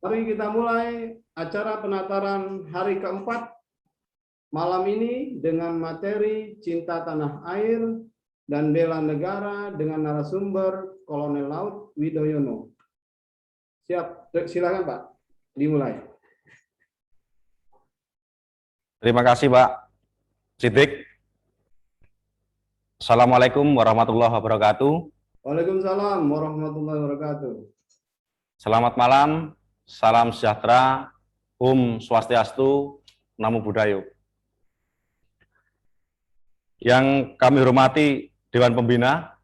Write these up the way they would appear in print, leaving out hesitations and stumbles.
Mari kita mulai acara penataran hari keempat malam ini dengan materi Cinta Tanah Air dan Bela Negara dengan narasumber Kolonel Laut Widoyono. Siap, silakan Pak, dimulai. Terima kasih Pak Siddiq. Assalamualaikum warahmatullahi wabarakatuh. Waalaikumsalam warahmatullahi wabarakatuh. Selamat malam. Salam sejahtera, Om Swastiastu, Namo Buddhaya. Yang kami hormati Dewan Pembina,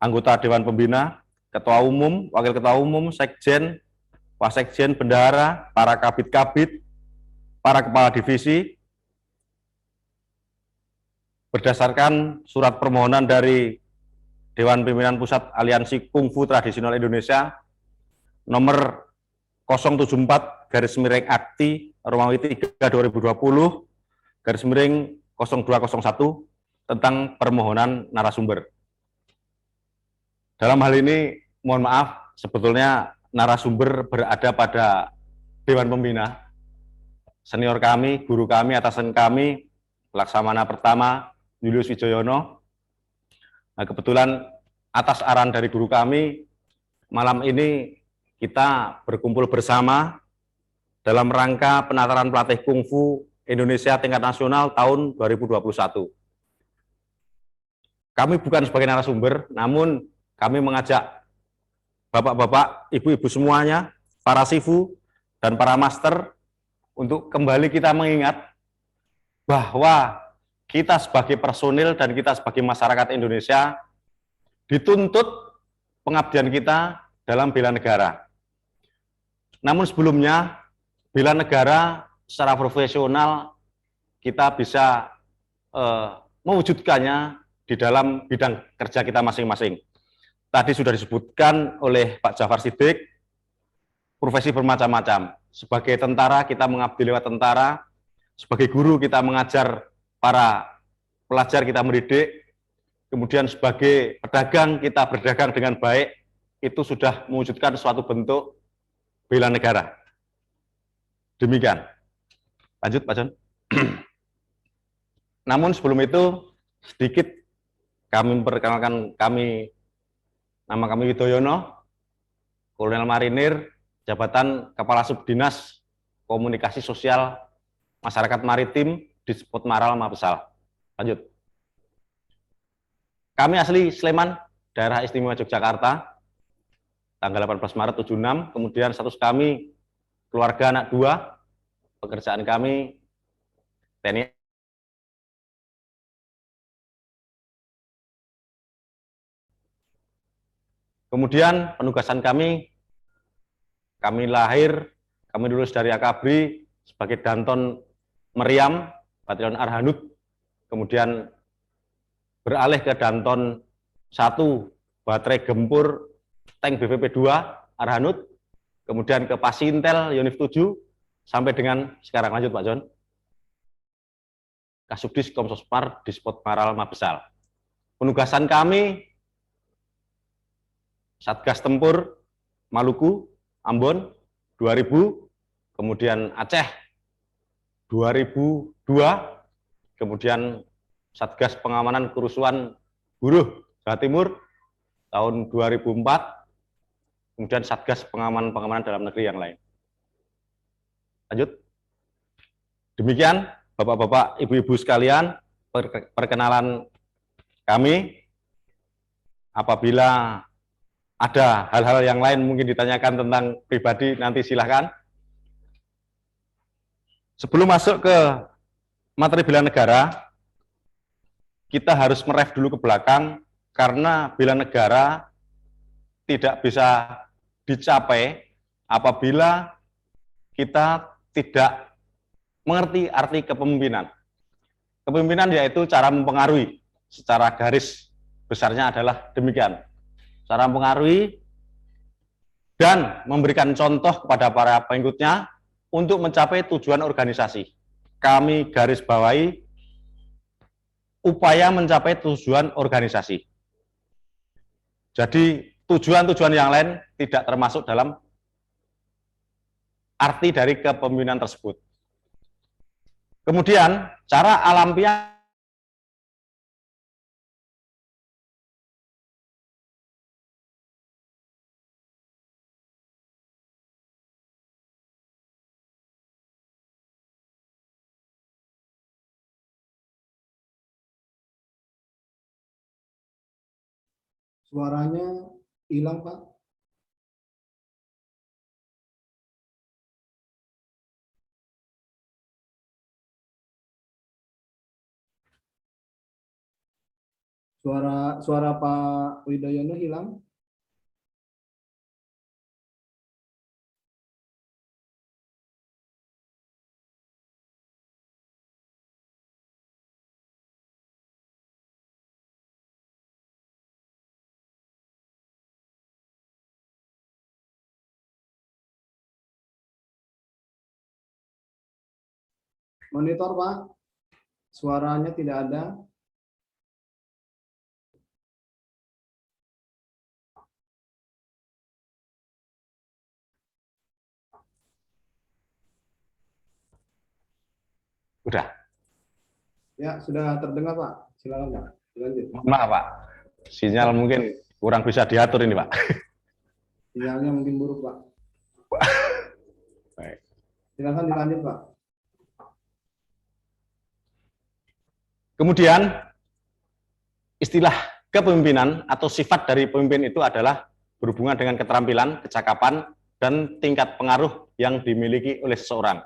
anggota Dewan Pembina, Ketua Umum, Wakil Ketua Umum, Sekjen, Wasekjen, Bendahara, para kabit-kabit, para kepala divisi, berdasarkan surat permohonan dari Dewan Pimpinan Pusat Aliansi Kungfu Tradisional Indonesia, nomor 074/Akti Romawi 3/2020/0201 tentang permohonan narasumber. Dalam hal ini, mohon maaf, sebetulnya narasumber berada pada Dewan Pembina, senior kami, guru kami, atasan kami, Laksamana Pertama, Julius Wijoyono. Nah, kebetulan atas arahan dari guru kami, malam ini kita berkumpul bersama dalam rangka penataran pelatih kungfu Indonesia tingkat nasional tahun 2021. Kami bukan sebagai narasumber, namun kami mengajak bapak-bapak, ibu-ibu semuanya, para sifu, dan para master untuk kembali kita mengingat bahwa kita sebagai personil dan kita sebagai masyarakat Indonesia dituntut pengabdian kita dalam bela negara. Namun sebelumnya, bela negara secara profesional kita bisa mewujudkannya di dalam bidang kerja kita masing-masing. Tadi sudah disebutkan oleh Pak Jafar Siddiq, profesi bermacam-macam. Sebagai tentara, kita mengabdi lewat tentara. Sebagai guru, kita mengajar para pelajar, kita mendidik. Kemudian sebagai pedagang, kita berdagang dengan baik. Itu sudah mewujudkan suatu bentuk bela negara. Demikian. Lanjut, Pak John. Namun sebelum itu, sedikit kami memperkenalkan nama kami Widoyono, Kolonel Marinir, jabatan Kepala Subdinas Komunikasi Sosial Masyarakat Maritim, Dispot Maral Mabesal. Lanjut. Kami asli Sleman, daerah istimewa Yogyakarta, tanggal 18 Maret 76, kemudian status kami keluarga anak 2, pekerjaan kami TNI. Kemudian penugasan kami lahir, kami lulus dari Akabri sebagai Danton Meriam, Batalion Arhanud, kemudian beralih ke Danton 1, Baterai Gempur, Tank BVP 2 Arhanud, kemudian ke Pasintel Yonif 7 sampai dengan sekarang. Lanjut Pak John. Kasubdis Komsospar Dispot Maral Mabesal. Penugasan kami Satgas Tempur Maluku Ambon 2000, kemudian Aceh 2002, kemudian Satgas Pengamanan Kerusuhan Buruh Jawa Timur tahun 2004, kemudian Satgas Pengamanan dalam negeri yang lain. Lanjut. Demikian Bapak-bapak, Ibu-ibu sekalian, perkenalan kami. Apabila ada hal-hal yang lain mungkin ditanyakan tentang pribadi, nanti silahkan. Sebelum masuk ke materi bela negara, kita harus meref dulu ke belakang, karena bela negara tidak bisa dicapai apabila kita tidak mengerti arti kepemimpinan. Kepemimpinan yaitu cara mempengaruhi, secara garis besarnya adalah demikian. Cara mempengaruhi dan memberikan contoh kepada para pengikutnya untuk mencapai tujuan organisasi. Kami garis bawahi upaya mencapai tujuan organisasi. Jadi tujuan-tujuan yang lain tidak termasuk dalam arti dari kepemimpinan tersebut. Kemudian, cara alamiah Suaranya hilang, Pak. Suara Pak Widoyono hilang. Monitor, Pak. Suaranya tidak ada. udah. Ya, sudah terdengar, Pak. Silakan, Pak. Lanjut. Maaf, Pak. Sinyal mungkin kurang bisa diatur ini, Pak. Sinyalnya mungkin buruk, Pak. Baik. Silakan dilanjut, Pak. Kemudian, istilah kepemimpinan atau sifat dari pemimpin itu adalah berhubungan dengan keterampilan, kecakapan, dan tingkat pengaruh yang dimiliki oleh seseorang.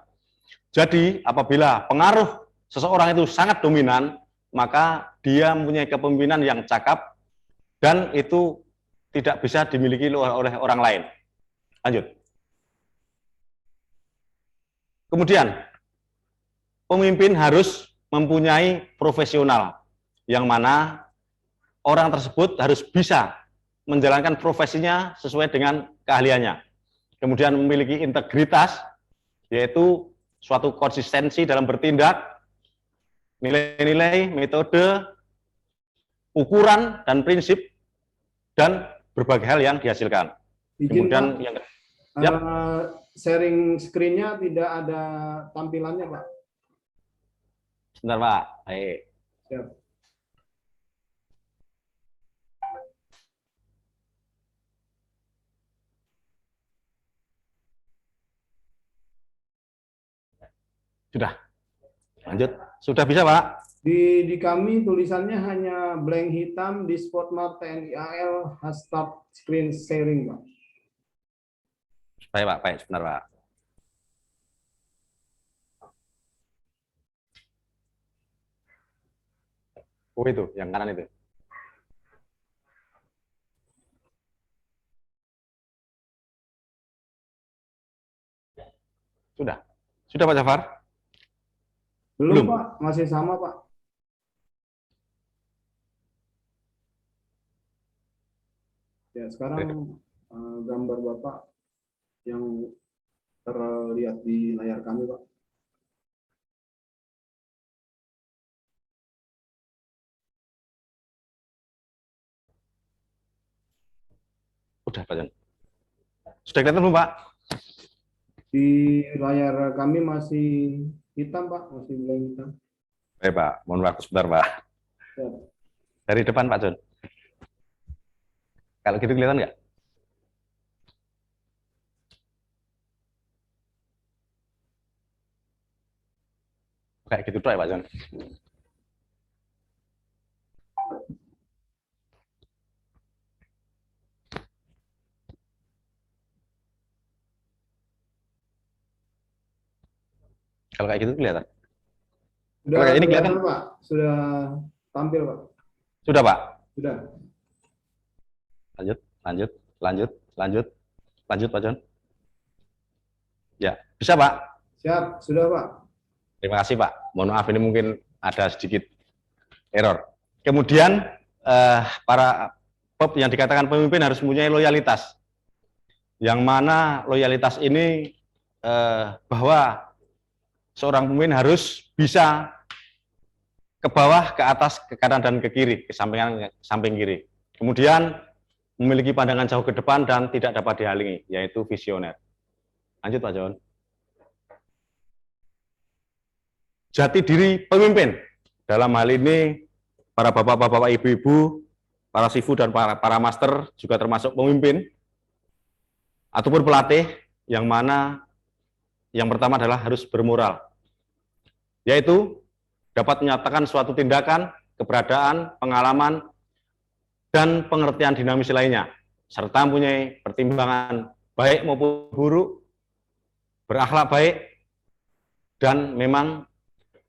Jadi, apabila pengaruh seseorang itu sangat dominan, maka dia mempunyai kepemimpinan yang cakap dan itu tidak bisa dimiliki oleh orang lain. Lanjut. Kemudian, pemimpin harus mempunyai profesional, yang mana orang tersebut harus bisa menjalankan profesinya sesuai dengan keahliannya. Kemudian memiliki integritas, yaitu suatu konsistensi dalam bertindak, nilai-nilai, metode, ukuran, dan prinsip, dan berbagai hal yang dihasilkan. Izin, Kemudian Pak. yang Sharing screen-nya tidak ada tampilannya, Pak. sebentar, Pak. Baik. Siap. Sudah. Lanjut. Sudah bisa, Pak? Di kami tulisannya hanya blank hitam di Spotmart TNI AL has start screen sharing, Pak. Baik, Pak. Baik, sebentar, Pak. Oh, itu, yang kanan itu. Sudah. Sudah, Pak Jafar? Belum, Belum. Pak. Masih sama, Pak. Ya, sekarang gambar Bapak yang terlihat di layar kami, Pak. Sudah, Pak Jan. Sudah kelihatan belum, Pak? Di layar kami masih hitam, Pak. Masih blank hitam. Baik, Pak. Mohon waktu sebentar, Pak. Ya. Dari depan, Pak John. Kalau gitu kelihatan nggak? Kayak gitu doang ya, Pak John. Kalau kayak gitu kelihatan. Sudah Kalau kayak ini kelihatan, Pak. Sudah tampil, Pak. Sudah, Pak. Sudah. Lanjut, lanjut, lanjut, lanjut, lanjut, Pak John. Ya, bisa, Pak. Siap, sudah, Pak. Terima kasih, Pak. Mohon maaf, ini mungkin ada sedikit error. Kemudian, para yang dikatakan pemimpin harus mempunyai loyalitas. Yang mana loyalitas ini bahwa seorang pemimpin harus bisa ke bawah, ke atas, ke kanan, dan ke kiri, ke samping kiri. Kemudian memiliki pandangan jauh ke depan dan tidak dapat dihalangi, yaitu visioner. Lanjut, Pak John. jati diri pemimpin. Dalam hal ini, para bapak-bapak, ibu-ibu, para sifu dan para master juga termasuk pemimpin ataupun pelatih, yang mana yang pertama adalah harus bermoral, yaitu dapat menyatakan suatu tindakan, keberadaan, pengalaman, dan pengertian dinamis lainnya, serta mempunyai pertimbangan baik maupun buruk, berakhlak baik, dan memang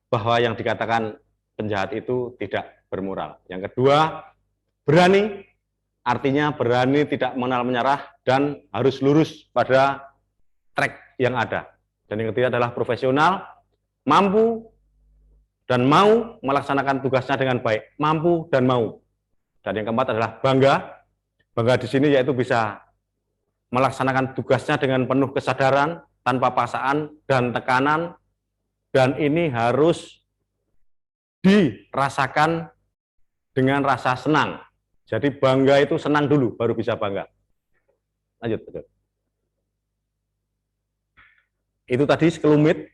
bahwa yang dikatakan penjahat itu tidak bermoral. Yang kedua, berani, artinya berani tidak mengenal menyerah dan harus lurus pada track yang ada. Dan yang ketiga adalah profesional, mampu dan mau melaksanakan tugasnya dengan baik, mampu dan mau. Dan yang keempat adalah bangga. Bangga di sini yaitu bisa melaksanakan tugasnya dengan penuh kesadaran, tanpa paksaan dan tekanan, dan ini harus dirasakan dengan rasa senang. Jadi bangga itu senang dulu, baru bisa bangga. Lanjut, betul. Itu tadi sekelumit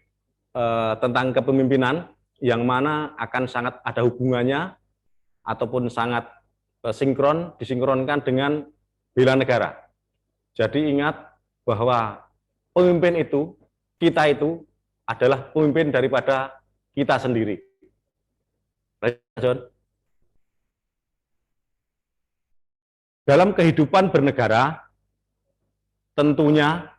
tentang kepemimpinan, yang mana akan sangat ada hubungannya ataupun sangat disinkronkan dengan bela negara. Jadi ingat bahwa pemimpin itu, kita itu adalah pemimpin daripada kita sendiri. Dalam kehidupan bernegara, tentunya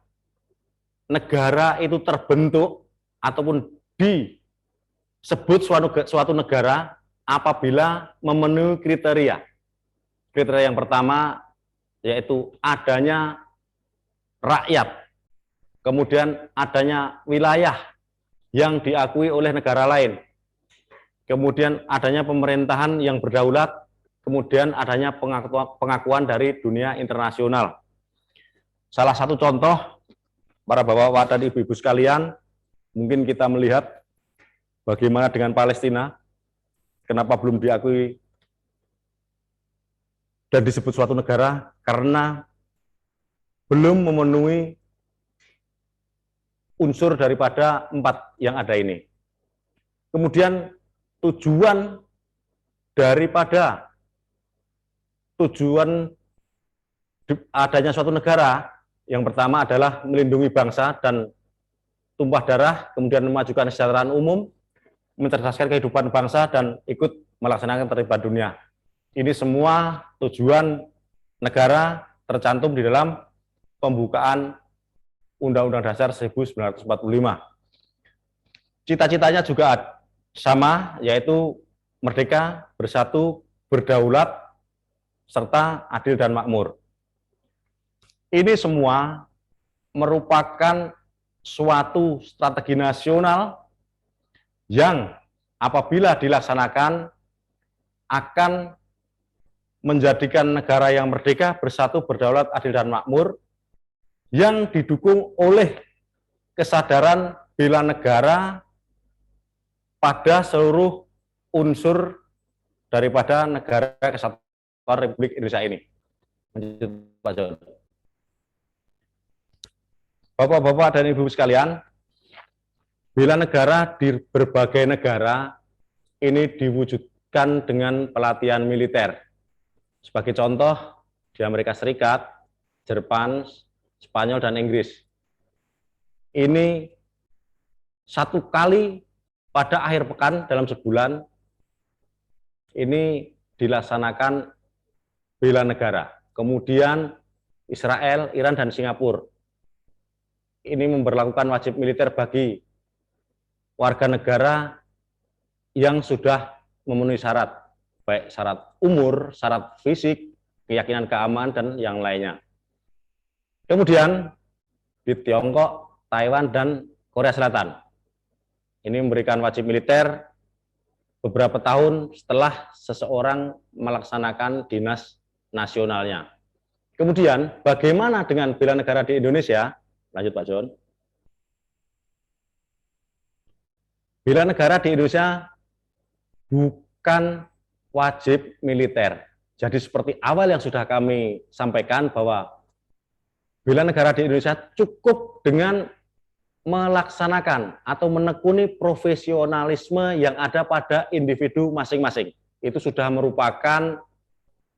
negara itu terbentuk ataupun disebut suatu negara apabila memenuhi kriteria. Kriteria yang pertama yaitu adanya rakyat, kemudian adanya wilayah yang diakui oleh negara lain, kemudian adanya pemerintahan yang berdaulat, kemudian adanya pengakuan dari dunia internasional. Salah satu contoh, para bapak-bapak dan ibu-ibu sekalian, mungkin kita melihat bagaimana dengan Palestina, kenapa belum diakui dan disebut suatu negara, karena belum memenuhi unsur daripada 4 yang ada ini. Kemudian tujuan adanya suatu negara, yang pertama adalah melindungi bangsa dan tumpah darah, kemudian memajukan kesejahteraan umum, mencerdaskan kehidupan bangsa, dan ikut melaksanakan ketertiban dunia. Ini semua tujuan negara tercantum di dalam pembukaan Undang-Undang Dasar 1945. Cita-citanya juga sama, yaitu merdeka, bersatu, berdaulat, serta adil dan makmur. Ini semua merupakan suatu strategi nasional yang apabila dilaksanakan akan menjadikan negara yang merdeka, bersatu, berdaulat, adil, dan makmur, yang didukung oleh kesadaran bela negara pada seluruh unsur daripada negara kesatuan Republik Indonesia ini. Pak John. Bapak-bapak dan ibu sekalian, bela negara di berbagai negara ini diwujudkan dengan pelatihan militer. Sebagai contoh, di Amerika Serikat, Jerman, Spanyol, dan Inggris. Ini 1 kali pada akhir pekan dalam sebulan, ini dilaksanakan bela negara. Kemudian Israel, Iran, dan Singapura ini memberlakukan wajib militer bagi warga negara yang sudah memenuhi syarat, baik syarat umur, syarat fisik, keyakinan keamanan, dan yang lainnya. Kemudian di Tiongkok, Taiwan, dan Korea Selatan ini memberikan wajib militer beberapa tahun setelah seseorang melaksanakan dinas nasionalnya. Kemudian bagaimana dengan bela negara di Indonesia? Lanjut Pak John. Bela negara di Indonesia bukan wajib militer. Jadi seperti awal yang sudah kami sampaikan bahwa bela negara di Indonesia cukup dengan melaksanakan atau menekuni profesionalisme yang ada pada individu masing-masing. Itu sudah merupakan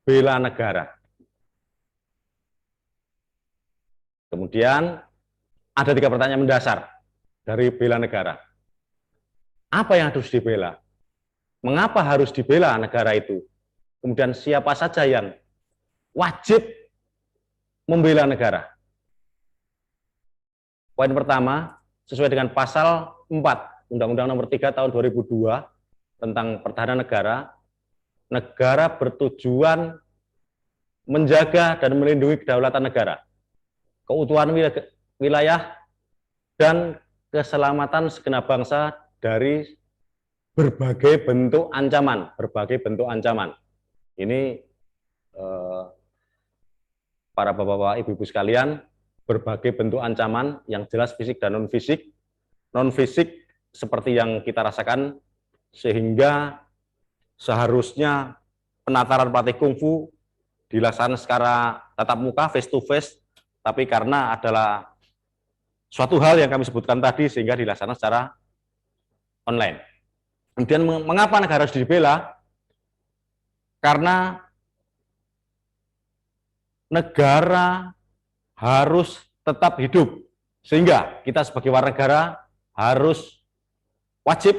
bela negara. Kemudian ada 3 pertanyaan mendasar dari bela negara. Apa yang harus dibela? Mengapa harus dibela negara itu? Kemudian siapa saja yang wajib membela negara? Poin pertama, sesuai dengan pasal 4 Undang-Undang Nomor 3 Tahun 2002 tentang Pertahanan Negara, negara bertujuan menjaga dan melindungi kedaulatan negara, keutuhan wilayah, dan keselamatan segenap bangsa dari berbagai bentuk ancaman. Ini para bapak-bapak, ibu-ibu sekalian, berbagai bentuk ancaman yang jelas fisik dan non-fisik. Non-fisik seperti yang kita rasakan, sehingga seharusnya penataran pelatih kungfu dilaksanakan secara tatap muka, face to face, tapi karena adalah suatu hal yang kami sebutkan tadi sehingga dilaksanakan secara online. Kemudian mengapa negara harus dibela? Karena negara harus tetap hidup, sehingga kita sebagai warga negara harus wajib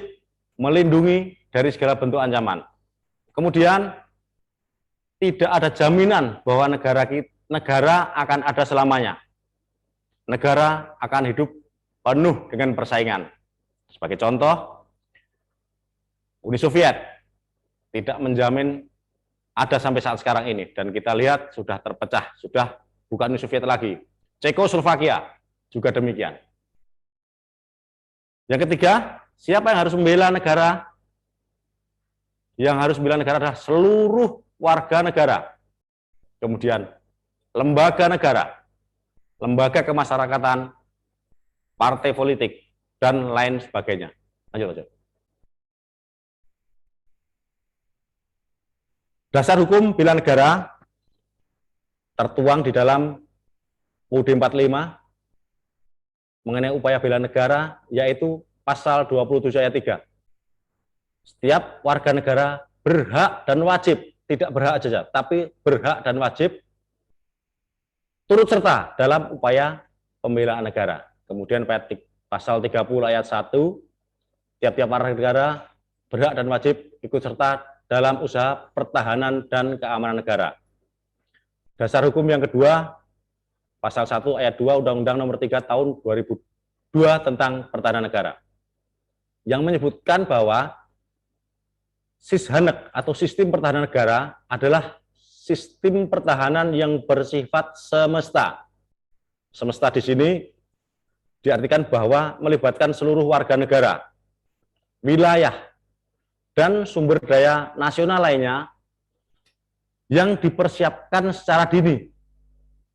melindungi dari segala bentuk ancaman. Kemudian tidak ada jaminan bahwa negara akan ada selamanya. Negara akan hidup penuh dengan persaingan. Sebagai contoh, Uni Soviet tidak menjamin ada sampai saat sekarang ini, dan kita lihat sudah terpecah, sudah bukan Uni Soviet lagi. Cekoslovakia juga demikian. Yang ketiga, siapa yang harus membela negara? Yang harus membela negara adalah seluruh warga negara. Kemudian lembaga negara, lembaga kemasyarakatan, partai politik, dan lain sebagainya. Lanjut. Dasar hukum bela negara tertuang di dalam UUD 45 mengenai upaya bela negara, yaitu pasal 27 ayat 3. Setiap warga negara berhak dan wajib, tidak berhak saja, tapi berhak dan wajib turut serta dalam upaya pembelaan negara. Kemudian pasal 30 ayat 1, tiap-tiap warga negara berhak dan wajib ikut serta dalam usaha pertahanan dan keamanan negara. Dasar hukum yang kedua, pasal 1 ayat 2 Undang-Undang Nomor 3 Tahun 2002 tentang Pertahanan Negara, yang menyebutkan bahwa Sishanek atau sistem pertahanan negara adalah sistem pertahanan yang bersifat semesta. Semesta di sini diartikan bahwa melibatkan seluruh warga negara, wilayah, dan sumber daya nasional lainnya yang dipersiapkan secara dini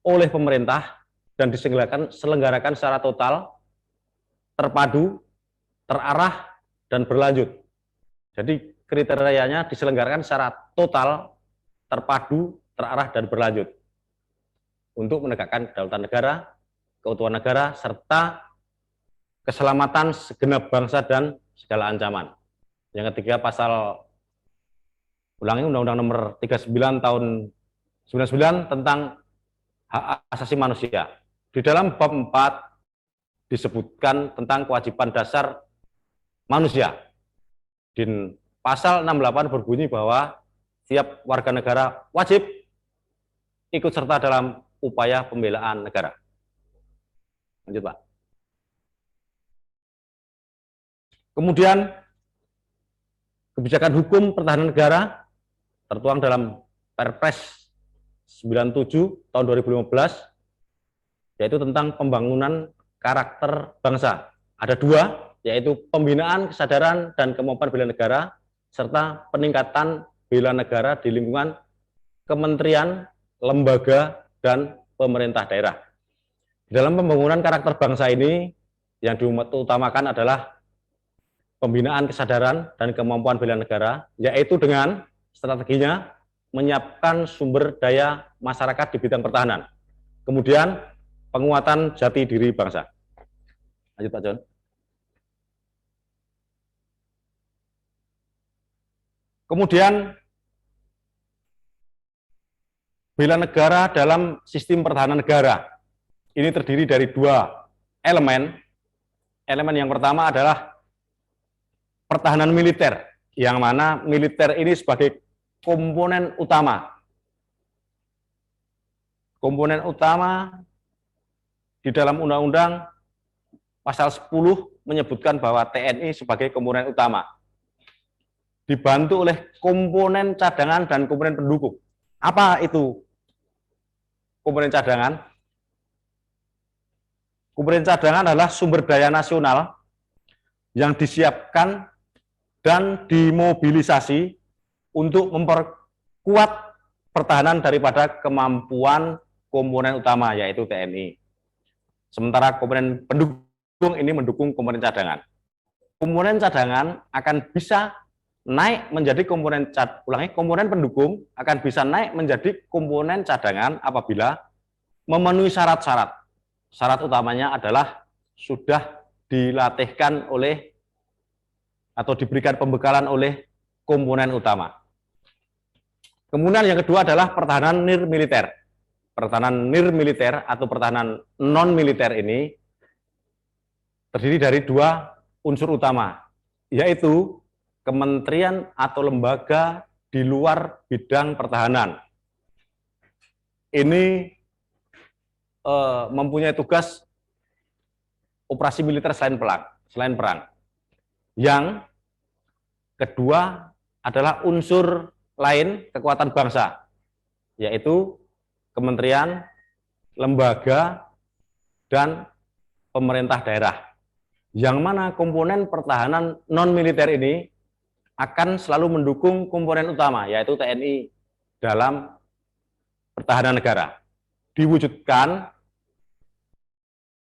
oleh pemerintah dan diselenggarakan secara total, terpadu, terarah, dan berlanjut. Jadi kriterianya diselenggarakan secara total, terpadu, terarah, dan berlanjut untuk menegakkan kedaulatan negara, keutuhan negara, serta keselamatan segenap bangsa dan segala ancaman. Yang ketiga, pasal Undang-Undang Nomor 39 Tahun 99 tentang hak asasi manusia. Di dalam bab 4 disebutkan tentang kewajiban dasar manusia. Di pasal 68 berbunyi bahwa setiap warga negara wajib ikut serta dalam upaya pembelaan negara. Lanjut, Pak. Kemudian kebijakan hukum pertahanan negara tertuang dalam Perpres 97 tahun 2015, yaitu tentang pembangunan karakter bangsa. Ada 2, yaitu pembinaan kesadaran dan kemampuan bela negara, serta peningkatan bela negara di lingkungan kementerian, lembaga, dan pemerintah daerah. Di dalam pembangunan karakter bangsa ini, yang diutamakan adalah pembinaan kesadaran dan kemampuan bela negara, yaitu dengan strateginya menyiapkan sumber daya masyarakat di bidang pertahanan. Kemudian penguatan jati diri bangsa. Lanjut Pak John. Kemudian bela negara dalam sistem pertahanan negara. Ini terdiri dari dua elemen. Elemen yang pertama adalah pertahanan militer, yang mana militer ini sebagai komponen utama. Komponen utama di dalam Undang-Undang Pasal 10 menyebutkan bahwa TNI sebagai komponen utama. Dibantu oleh komponen cadangan dan komponen pendukung. Apa itu komponen cadangan? Komponen cadangan adalah sumber daya nasional yang disiapkan dan dimobilisasi untuk memperkuat pertahanan daripada kemampuan komponen utama, yaitu TNI. Sementara komponen pendukung ini mendukung komponen cadangan. Komponen cadangan akan bisa naik menjadi komponen pendukung akan bisa naik menjadi komponen cadangan apabila memenuhi syarat-syarat. Syarat utamanya adalah sudah dilatihkan oleh atau diberikan pembekalan oleh komponen utama. Kemudian yang kedua adalah pertahanan nirmiliter. Pertahanan nirmiliter atau pertahanan non-militer ini terdiri dari dua unsur utama, yaitu kementerian atau lembaga di luar bidang pertahanan. Ini mempunyai tugas operasi militer selain perang. Yang kedua adalah unsur lain kekuatan bangsa, yaitu kementerian, lembaga, dan pemerintah daerah. Yang mana komponen pertahanan non-militer ini akan selalu mendukung komponen utama, yaitu TNI dalam pertahanan negara. Diwujudkan,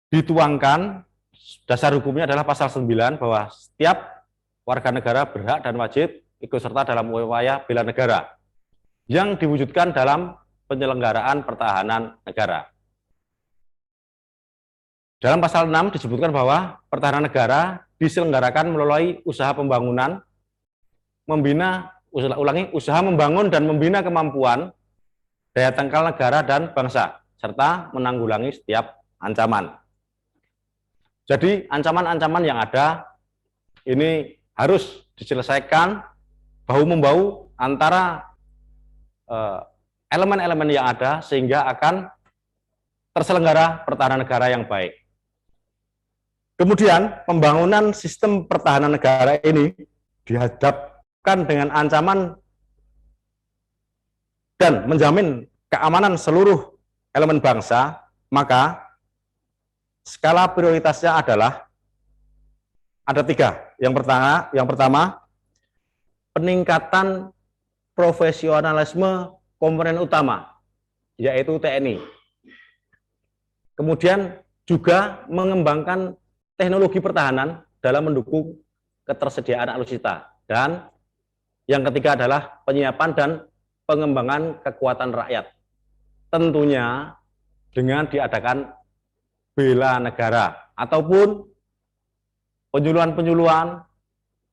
dituangkan, dasar hukumnya adalah pasal 9 bahwa setiap warga negara berhak dan wajib ikut serta dalam upaya bela negara yang diwujudkan dalam penyelenggaraan pertahanan negara. Dalam pasal 6 disebutkan bahwa pertahanan negara diselenggarakan melalui usaha pembangunan, usaha membangun dan membina kemampuan daya tangkal negara dan bangsa, serta menanggulangi setiap ancaman. Jadi ancaman-ancaman yang ada ini harus diselesaikan bahu-membahu antara elemen-elemen yang ada sehingga akan terselenggara pertahanan negara yang baik. Kemudian pembangunan sistem pertahanan negara ini dihadapkan dengan ancaman dan menjamin keamanan seluruh elemen bangsa, maka skala prioritasnya adalah ada 3. Yang pertama, peningkatan profesionalisme komponen utama, yaitu TNI. Kemudian juga mengembangkan teknologi pertahanan dalam mendukung ketersediaan alutsista. Dan yang ketiga adalah penyiapan dan pengembangan kekuatan rakyat. Tentunya dengan diadakan bela negara ataupun penyuluhan-penyuluhan,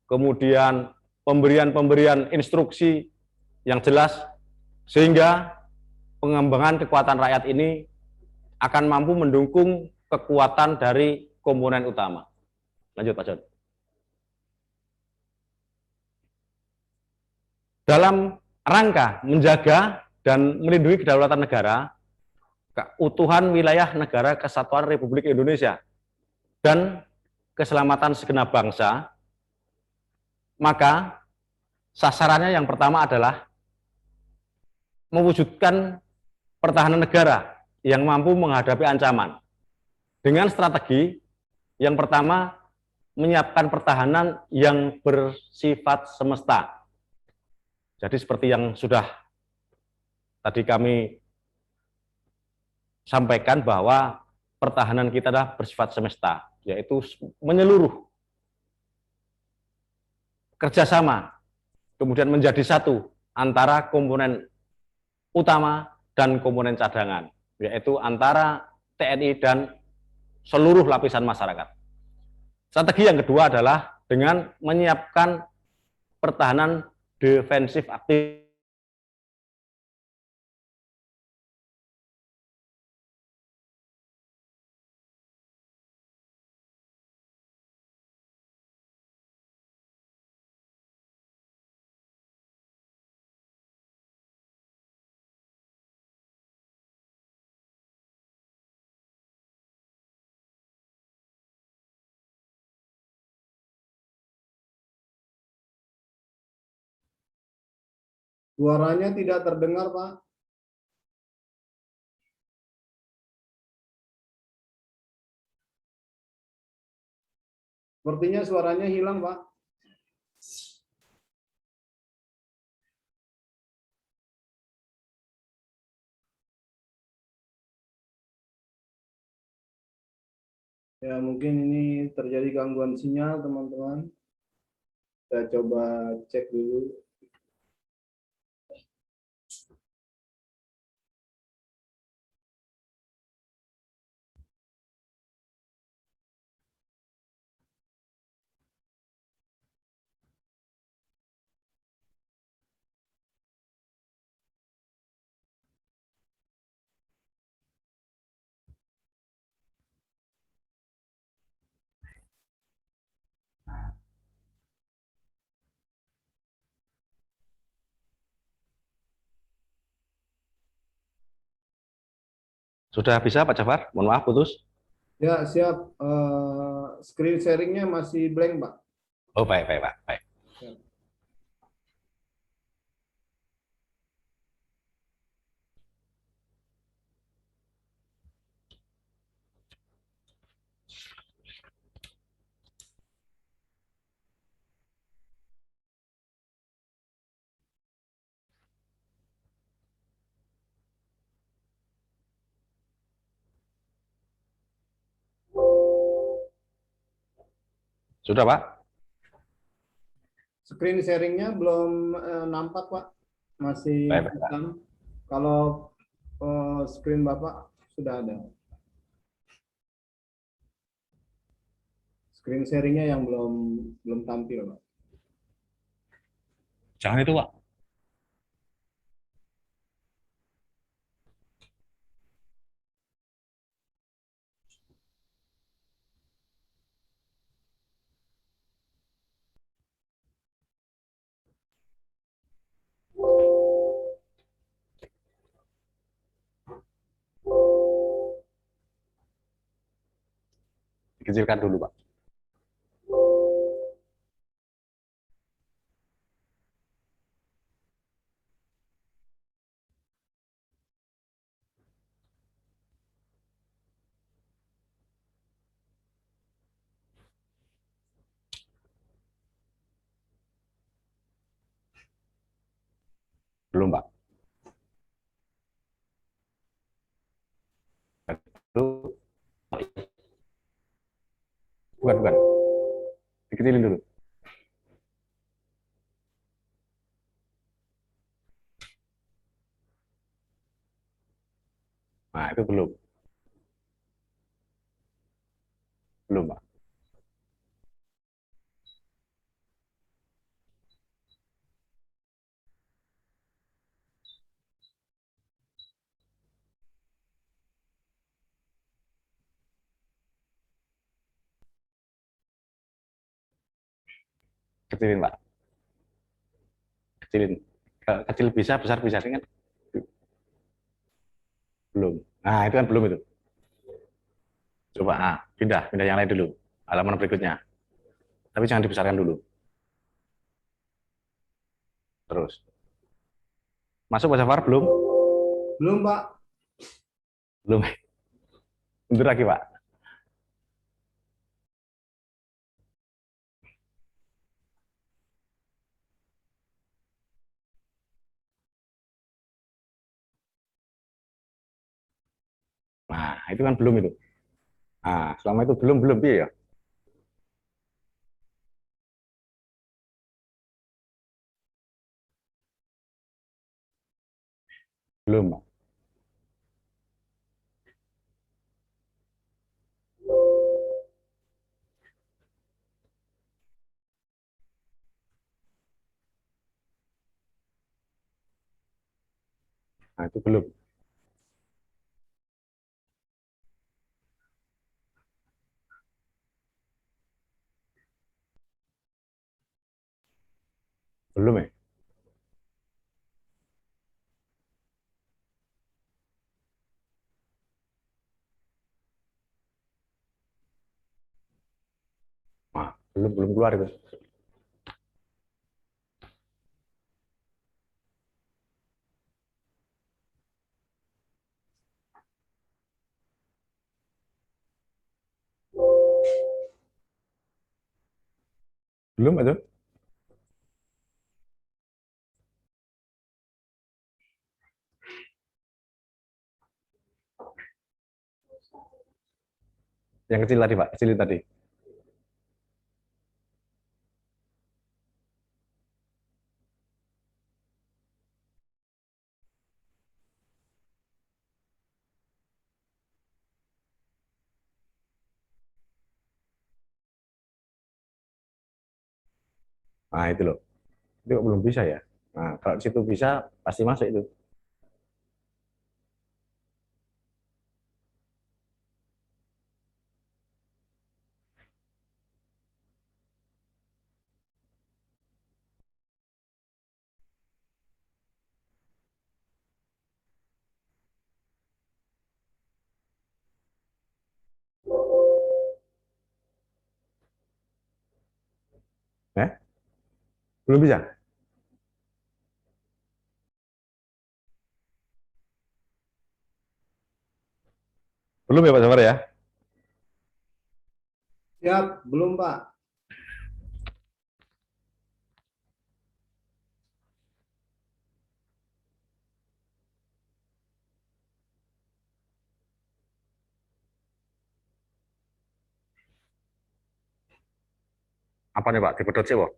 kemudian pemberian instruksi yang jelas, sehingga pengembangan kekuatan rakyat ini akan mampu mendukung kekuatan dari komponen utama. Lanjut Pak John. Dalam rangka menjaga dan melindungi kedaulatan negara, keutuhan wilayah negara kesatuan Republik Indonesia, dan keselamatan segenap bangsa, maka sasarannya yang pertama adalah mewujudkan pertahanan negara yang mampu menghadapi ancaman. Dengan strategi yang pertama, menyiapkan pertahanan yang bersifat semesta. Jadi seperti yang sudah tadi kami sampaikan bahwa pertahanan kita adalah bersifat semesta, yaitu menyeluruh, kerjasama, kemudian menjadi satu antara komponen utama dan komponen cadangan, yaitu antara TNI dan seluruh lapisan masyarakat. Strategi yang kedua adalah dengan menyiapkan pertahanan defensif aktif. Suaranya tidak terdengar, Pak. Sepertinya suaranya hilang, Pak. Ya, mungkin ini terjadi gangguan sinyal, teman-teman. Kita coba cek dulu. Sudah bisa Pak Jafar? Mohon maaf putus. Ya, siap. Screen sharingnya masih blank, Pak. Oh, baik, baik, Pak. Baik. Ya. Sudah, Pak? Screen sharingnya belum nampak, Pak. Masih Baik, baik, Pak. hitam. Kalau screen Bapak sudah ada. Screen sharingnya yang belum tampil, Pak. Jangan itu, Pak. Dikecilkan dulu, Pak. Belum, Pak. Dulu. Bukan, bukan. Dikecilin dulu. Nah, itu belum. Belum, Pak. Kecilin, Pak. Kecilin. Kecil bisa, besar bisa. Kan? Belum. Nah, itu kan belum itu. Coba, pindah yang lain dulu. Halaman berikutnya. Tapi jangan dibesarkan dulu. Terus. Masuk Pak Jafar? Belum? Belum, Pak. Belum. Mundur lagi, Pak. Nah, itu kan belum itu. Nah, selama itu belum piye ya? Belum, Pak. Nah, itu belum. Belum ya? Nah, belum keluar itu. Belum itu. Yang kecil tadi, Pak. Kecil tadi. Nah, itu loh. Itu kok belum bisa ya. Nah, kalau di situ bisa, pasti masuk itu. Ya? Belum bisa? Belum ya, Pak Samar ya? Siap, belum Pak. Apa nih, Pak? Dipedot sih, Pak?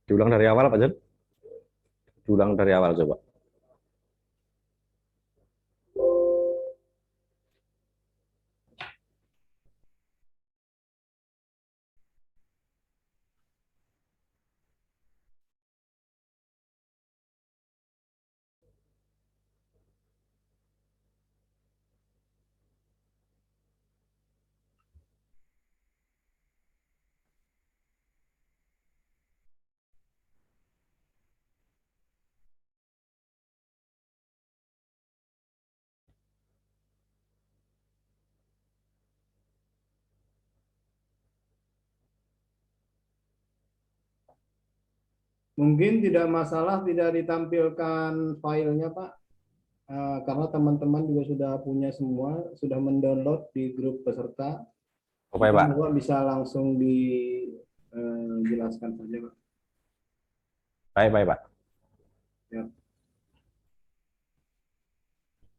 Diulang dari awal, Pak Jen? Diulang dari awal, coba. Mungkin tidak masalah tidak ditampilkan filenya Pak. Karena teman-teman juga sudah punya semua, sudah mendownload di grup peserta. Oke, Mungkin Pak. Bapak bisa langsung dijelaskan saja Pak. Baik, baik, Pak. Ya.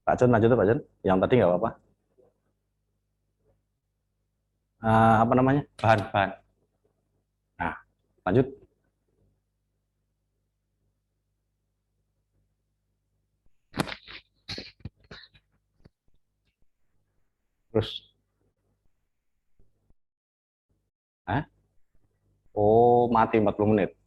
Pak Jen, lanjut, Pak Jen. Yang tadi nggak apa-apa. Apa namanya? Bahan-bahan. Nah, lanjut. Terus. Hah? Oh, mati 40 menit.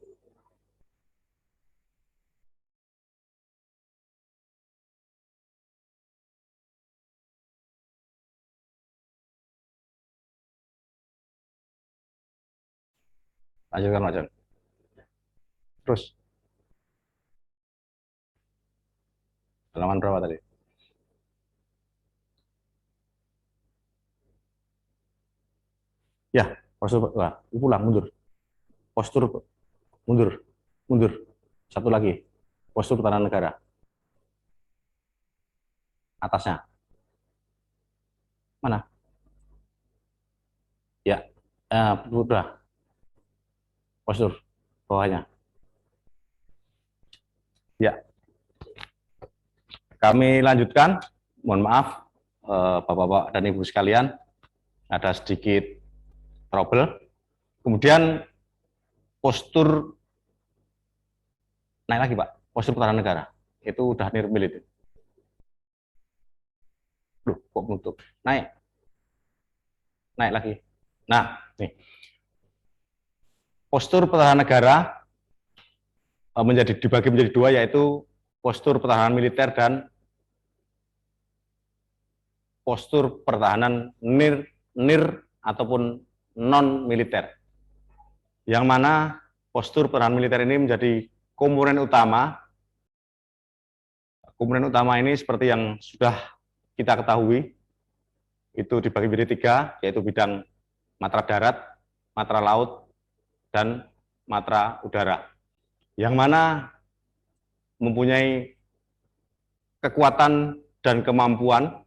Lanjutkan, Pak Jen. Terus, halaman berapa tadi? Ya, postur. Wah, pulang, mundur. Postur, mundur. Mundur. Satu lagi, postur pertahanan negara. Atasnya. Mana? Ya, udah. Postur bawahnya. Ya. Kami lanjutkan. Mohon maaf, Bapak-bapak dan Ibu sekalian, ada sedikit trouble. Kemudian postur naik lagi, Pak. Postur pertahanan negara. Itu udah near milit. Loh, kok menutup? Naik. Naik lagi. Nah, nih. Postur pertahanan negara dibagi menjadi dua, yaitu postur pertahanan militer dan postur pertahanan nir ataupun non militer. Yang mana postur pertahanan militer ini menjadi komponen utama. Komponen utama ini seperti yang sudah kita ketahui, itu dibagi menjadi tiga, yaitu bidang matra darat, matra laut, dan matra udara. Yang mana mempunyai kekuatan dan kemampuan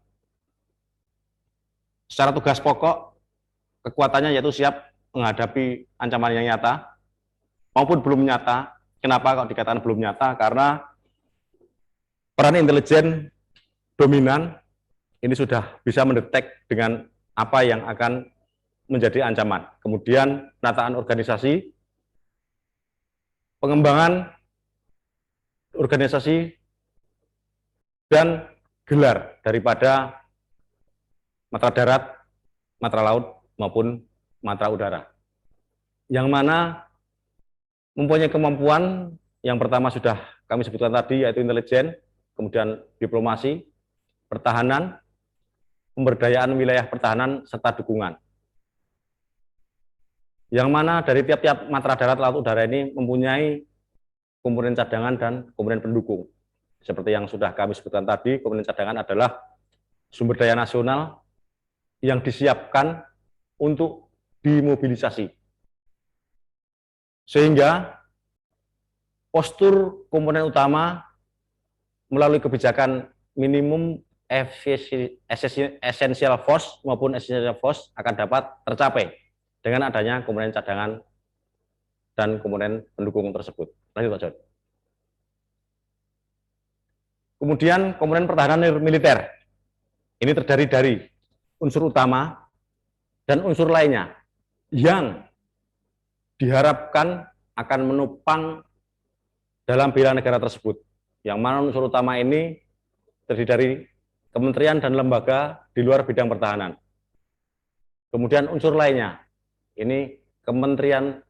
secara tugas pokok, kekuatannya yaitu siap menghadapi ancaman yang nyata maupun belum nyata. Kenapa kok dikatakan belum nyata? Karena peran intelijen dominan ini sudah bisa mendetek dengan apa yang akan menjadi ancaman. Kemudian penataan organisasi, pengembangan organisasi, dan gelar daripada matra darat, matra laut, maupun matra udara. Yang mana mempunyai kemampuan yang pertama sudah kami sebutkan tadi, yaitu intelijen, kemudian diplomasi, pertahanan, pemberdayaan wilayah pertahanan, serta dukungan. Yang mana dari tiap-tiap matra darat, laut, udara ini mempunyai komponen cadangan dan komponen pendukung. Seperti yang sudah kami sebutkan tadi, komponen cadangan adalah sumber daya nasional yang disiapkan untuk dimobilisasi. Sehingga postur komponen utama melalui kebijakan minimum essential force maupun essential force akan dapat tercapai dengan adanya komponen cadangan dan komponen pendukung tersebut. Lanjut, Pak John. Kemudian komponen pertahanan militer. Ini terdiri dari unsur utama dan unsur lainnya yang diharapkan akan menopang dalam bela negara tersebut. Yang mana unsur utama ini terdiri dari kementerian dan lembaga di luar bidang pertahanan. Kemudian unsur lainnya, ini kementerian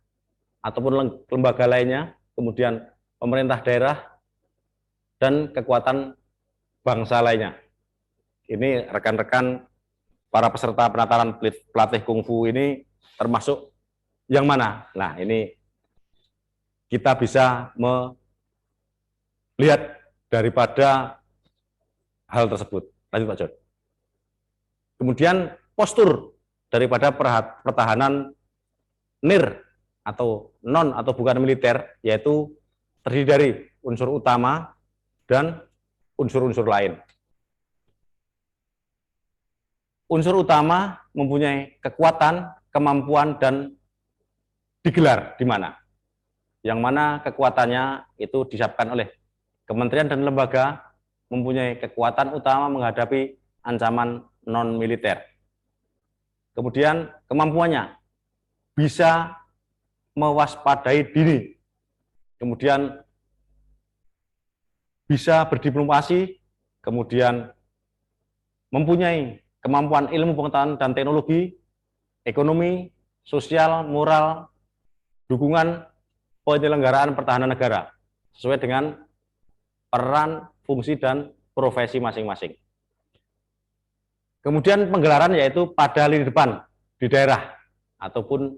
ataupun lembaga lainnya, kemudian pemerintah daerah, dan kekuatan bangsa lainnya. Ini rekan-rekan para peserta penataran pelatih kungfu ini termasuk yang mana? Nah, ini kita bisa melihat daripada hal tersebut. Lanjut, Pak John. Kemudian postur daripada pertahanan nir atau non atau bukan militer, yaitu terdiri dari unsur utama dan unsur-unsur lain. Unsur utama mempunyai kekuatan, kemampuan, dan digelar di mana? Yang mana kekuatannya itu disiapkan oleh kementerian dan lembaga, mempunyai kekuatan utama menghadapi ancaman non-militer. Kemudian kemampuannya bisa mewaspadai diri, kemudian bisa berdiplomasi, kemudian mempunyai kemampuan ilmu pengetahuan dan teknologi, ekonomi, sosial, moral, dukungan penyelenggaraan pertahanan negara sesuai dengan peran, fungsi, dan profesi masing-masing. Kemudian penggelaran yaitu pada lini depan di daerah ataupun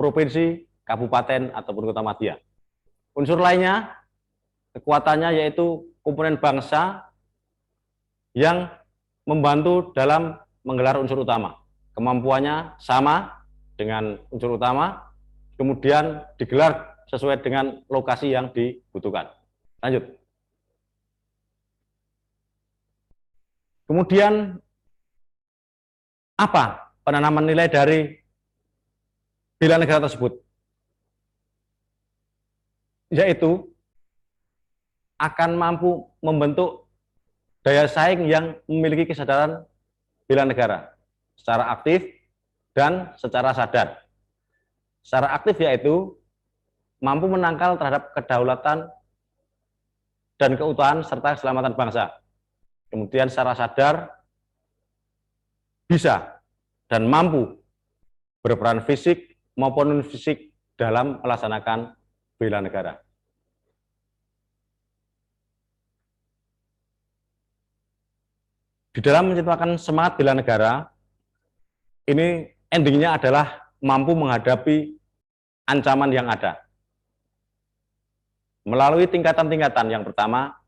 provinsi, kabupaten, ataupun kota madya. Unsur lainnya, kekuatannya yaitu komponen bangsa yang membantu dalam menggelar unsur utama. Kemampuannya sama dengan unsur utama, kemudian digelar sesuai dengan lokasi yang dibutuhkan. Lanjut. Kemudian apa penanaman nilai dari bela negara tersebut? Yaitu akan mampu membentuk daya saing yang memiliki kesadaran bela negara secara aktif dan secara sadar. Secara aktif yaitu mampu menangkal terhadap kedaulatan dan keutuhan serta keselamatan bangsa. Kemudian secara sadar bisa dan mampu berperan fisik maupun non fisik dalam melaksanakan bela negara. Di dalam menciptakan semangat bela negara, ini endingnya adalah mampu menghadapi ancaman yang ada. Melalui tingkatan-tingkatan, yang pertama,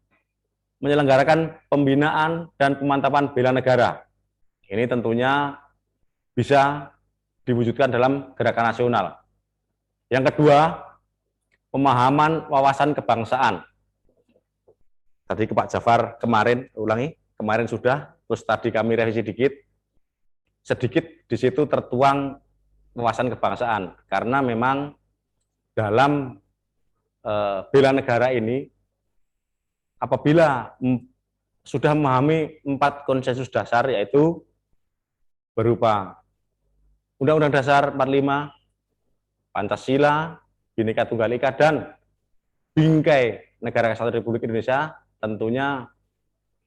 menyelenggarakan pembinaan dan pemantapan bela negara. Ini tentunya bisa diwujudkan dalam gerakan nasional. Yang kedua, pemahaman wawasan kebangsaan. Tadi ke Pak Jafar kemarin, ulangi, kemarin sudah, terus tadi kami revisi sedikit di situ tertuang wawasan kebangsaan, karena memang dalam bela negara ini, apabila sudah memahami 4 konsensus dasar, yaitu berupa Undang-Undang Dasar 45, Pancasila, Bhinneka Tunggal Ika, dan bingkai Negara Kesatuan Republik Indonesia, tentunya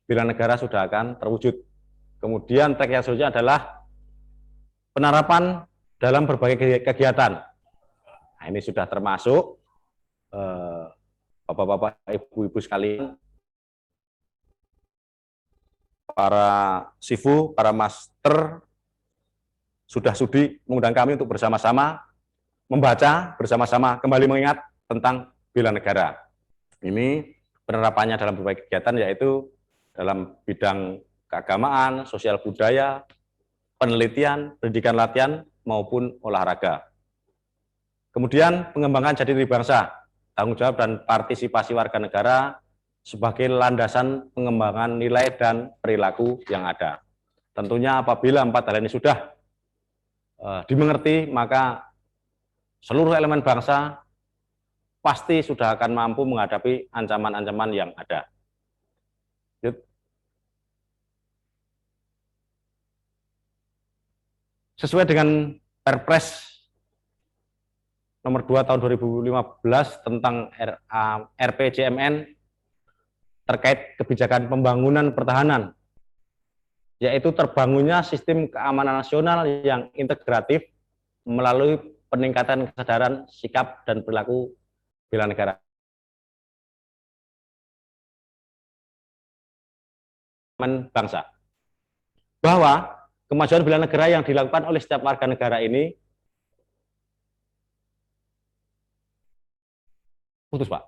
bela negara sudah akan terwujud. Kemudian track yang selanjutnya adalah penerapan dalam berbagai kegiatan. Nah, ini sudah termasuk Bapak-bapak, Ibu-ibu sekalian, para sifu, para master, sudah sudi mengundang kami untuk bersama-sama membaca, bersama-sama kembali mengingat tentang bela negara. Ini penerapannya dalam berbagai kegiatan, yaitu dalam bidang keagamaan, sosial budaya, penelitian, pendidikan latihan, maupun olahraga. Kemudian pengembangan jati diri bangsa, tanggung jawab dan partisipasi warga negara sebagai landasan pengembangan nilai dan perilaku yang ada. Tentunya apabila 4 hal ini sudah dimengerti, maka seluruh elemen bangsa pasti sudah akan mampu menghadapi ancaman-ancaman yang ada. Sesuai dengan Perpres nomor 2 tahun 2015 tentang RPJMN terkait kebijakan pembangunan pertahanan, yaitu terbangunnya sistem keamanan nasional yang integratif melalui peningkatan kesadaran, sikap, dan perilaku bela negara. Bangsa. Bahwa kemajuan bela negara yang dilakukan oleh setiap warga negara ini, putus Pak.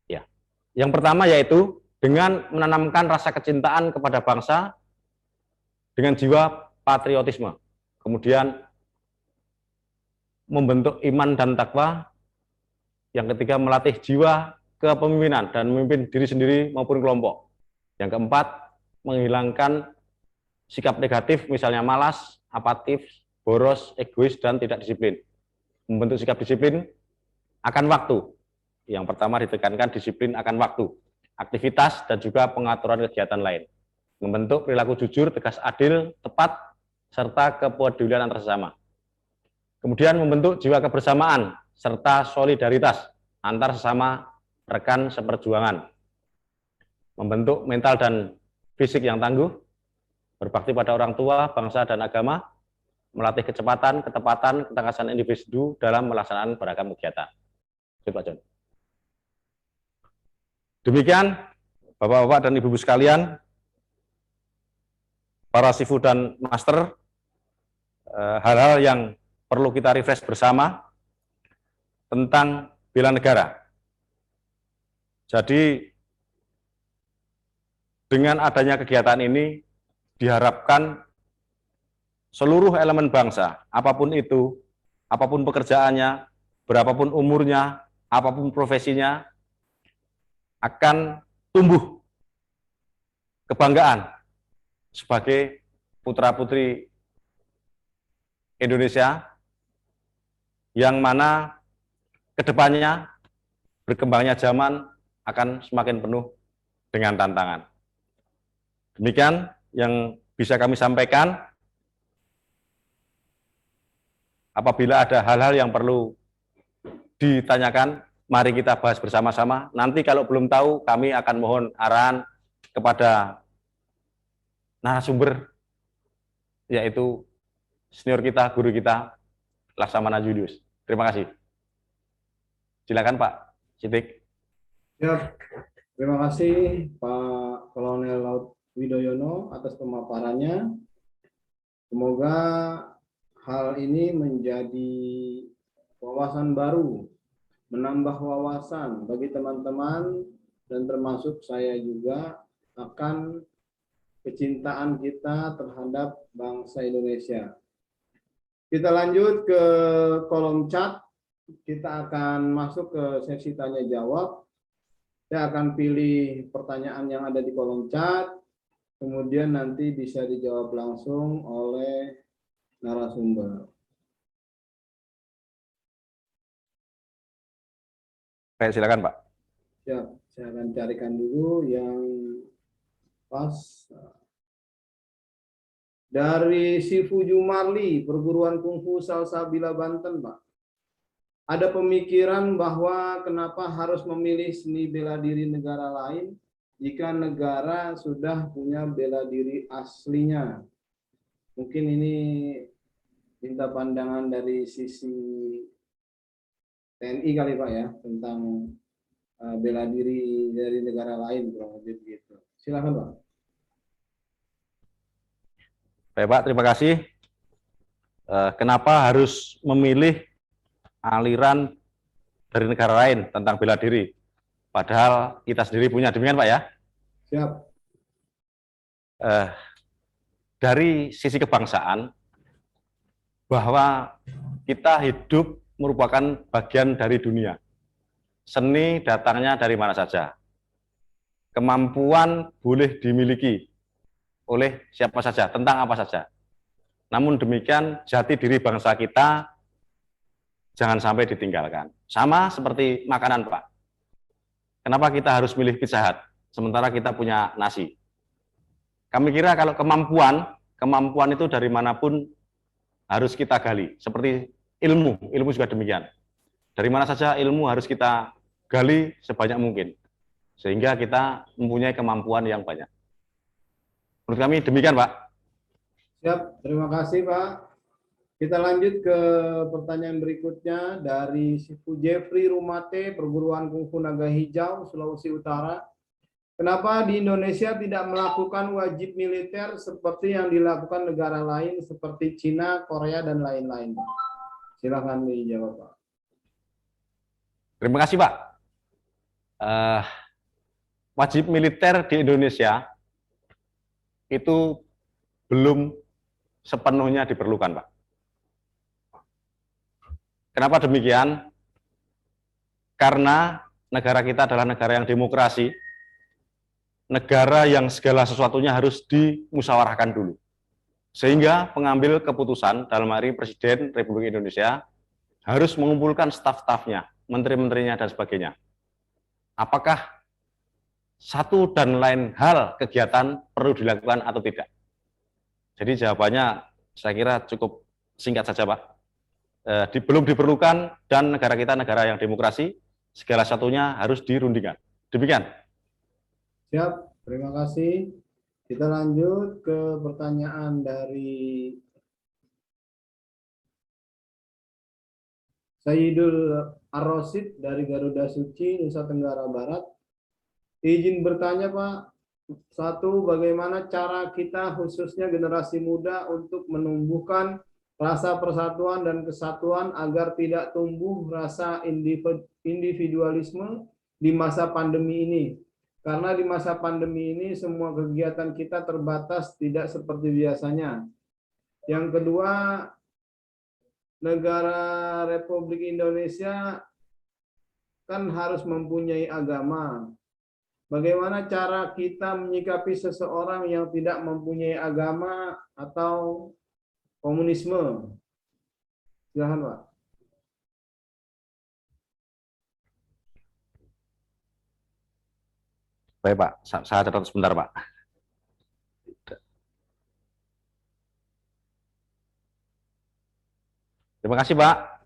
Ya. Yang pertama yaitu dengan menanamkan rasa kecintaan kepada bangsa dengan jiwa patriotisme. Kemudian membentuk iman dan takwa. Yang ketiga, melatih jiwa kepemimpinan dan memimpin diri sendiri maupun kelompok. Yang keempat, menghilangkan sikap negatif, misalnya malas, apatis, boros, egois, dan tidak disiplin. Membentuk sikap disiplin akan waktu. Yang pertama ditekankan disiplin akan waktu, aktivitas, dan juga pengaturan kegiatan lain. Membentuk perilaku jujur, tegas, adil, tepat, serta kepedulian antar sesama. Kemudian membentuk jiwa kebersamaan, serta solidaritas antar sesama rekan seperjuangan. Membentuk mental dan fisik yang tangguh, berbakti pada orang tua, bangsa, dan agama, melatih kecepatan, ketepatan, ketangkasan individu dalam melaksanakan beragam kegiatan. Pak John. Demikian, Bapak-bapak dan Ibu-ibu sekalian, para sifu dan master, hal-hal yang perlu kita refresh bersama tentang bela negara. Jadi, dengan adanya kegiatan ini, diharapkan seluruh elemen bangsa, apapun itu, apapun pekerjaannya, berapapun umurnya, apapun profesinya, akan tumbuh kebanggaan sebagai putra-putri Indonesia yang mana kedepannya berkembangnya zaman akan semakin penuh dengan tantangan. Demikian yang bisa kami sampaikan. Apabila ada hal-hal yang perlu ditanyakan, mari kita bahas bersama-sama. Nanti kalau belum tahu, kami akan mohon arahan kepada narasumber, yaitu senior kita, guru kita, Laksamana Julius. Terima kasih. Silakan Pak Sidik. Ya, terima kasih Pak Kolonel Laut Widoyono atas pemaparannya. Semoga hal ini menjadi wawasan baru, menambah wawasan bagi teman-teman dan termasuk saya juga akan kecintaan kita terhadap bangsa Indonesia. Kita lanjut ke kolom chat. Kita akan masuk ke sesi tanya jawab. Saya akan pilih pertanyaan yang ada di kolom chat, kemudian nanti bisa dijawab langsung oleh narasumber. Baik, silakan Pak. Siap, saya akan carikan dulu yang pas. Dari Sifu Jumarli, Perguruan Kungfu Salsabila Banten, Pak. Ada pemikiran bahwa kenapa harus memilih seni bela diri negara lain jika negara sudah punya bela diri aslinya. Mungkin ini minta pandangan dari sisi TNI kali Pak ya, tentang bela diri dari negara lain, kurang lebih begitu. Silakan Pak. Baik Pak, terima kasih. Kenapa harus memilih aliran dari negara lain tentang bela diri? Padahal kita sendiri punya, demikian Pak ya? Siap. Dari sisi kebangsaan, bahwa kita hidup merupakan bagian dari dunia. Seni datangnya dari mana saja. Kemampuan boleh dimiliki oleh siapa saja, tentang apa saja. Namun demikian, jati diri bangsa kita jangan sampai ditinggalkan. Sama seperti makanan, Pak. Kenapa kita harus milih Pizza Hut, sementara kita punya nasi? Kami kira kalau kemampuan itu dari manapun harus kita gali. Seperti ilmu juga demikian. Dari mana saja ilmu harus kita gali sebanyak mungkin. Sehingga kita mempunyai kemampuan yang banyak. Menurut kami demikian, Pak. Siap, terima kasih Pak. Kita lanjut ke pertanyaan berikutnya dari Sifu Jeffrey Rumate, Perguruan Kungfu Naga Hijau, Sulawesi Utara. Kenapa di Indonesia tidak melakukan wajib militer seperti yang dilakukan negara lain seperti Cina, Korea, dan lain-lain? Silakan dijawab, Pak. Terima kasih, Pak. Wajib militer di Indonesia itu belum sepenuhnya diperlukan, Pak. Kenapa demikian? Karena negara kita adalah negara yang demokrasi, negara yang segala sesuatunya harus dimusyawarahkan dulu. Sehingga pengambil keputusan, dalam hari Presiden Republik Indonesia, harus mengumpulkan staf-stafnya, menteri-menterinya, dan sebagainya. Apakah satu dan lain hal kegiatan perlu dilakukan atau tidak? Jadi jawabannya saya kira cukup singkat saja, Pak. Belum diperlukan, dan negara kita negara yang demokrasi, segala satunya harus dirundingkan. Demikian. Siap, terima kasih. Kita lanjut ke pertanyaan dari Sayyidul Ar-Rasyid dari Garuda Suci, Nusa Tenggara Barat. Izin bertanya Pak, satu, bagaimana cara kita khususnya generasi muda untuk menumbuhkan rasa persatuan dan kesatuan agar tidak tumbuh rasa individualisme di masa pandemi ini? Karena di masa pandemi ini semua kegiatan kita terbatas, tidak seperti biasanya. Yang kedua, negara Republik Indonesia kan harus mempunyai agama. Bagaimana cara kita menyikapi seseorang yang tidak mempunyai agama atau komunisme? Silahkan, Pak. Baik, Pak. Saya catat sebentar, Pak. Terima kasih, Pak.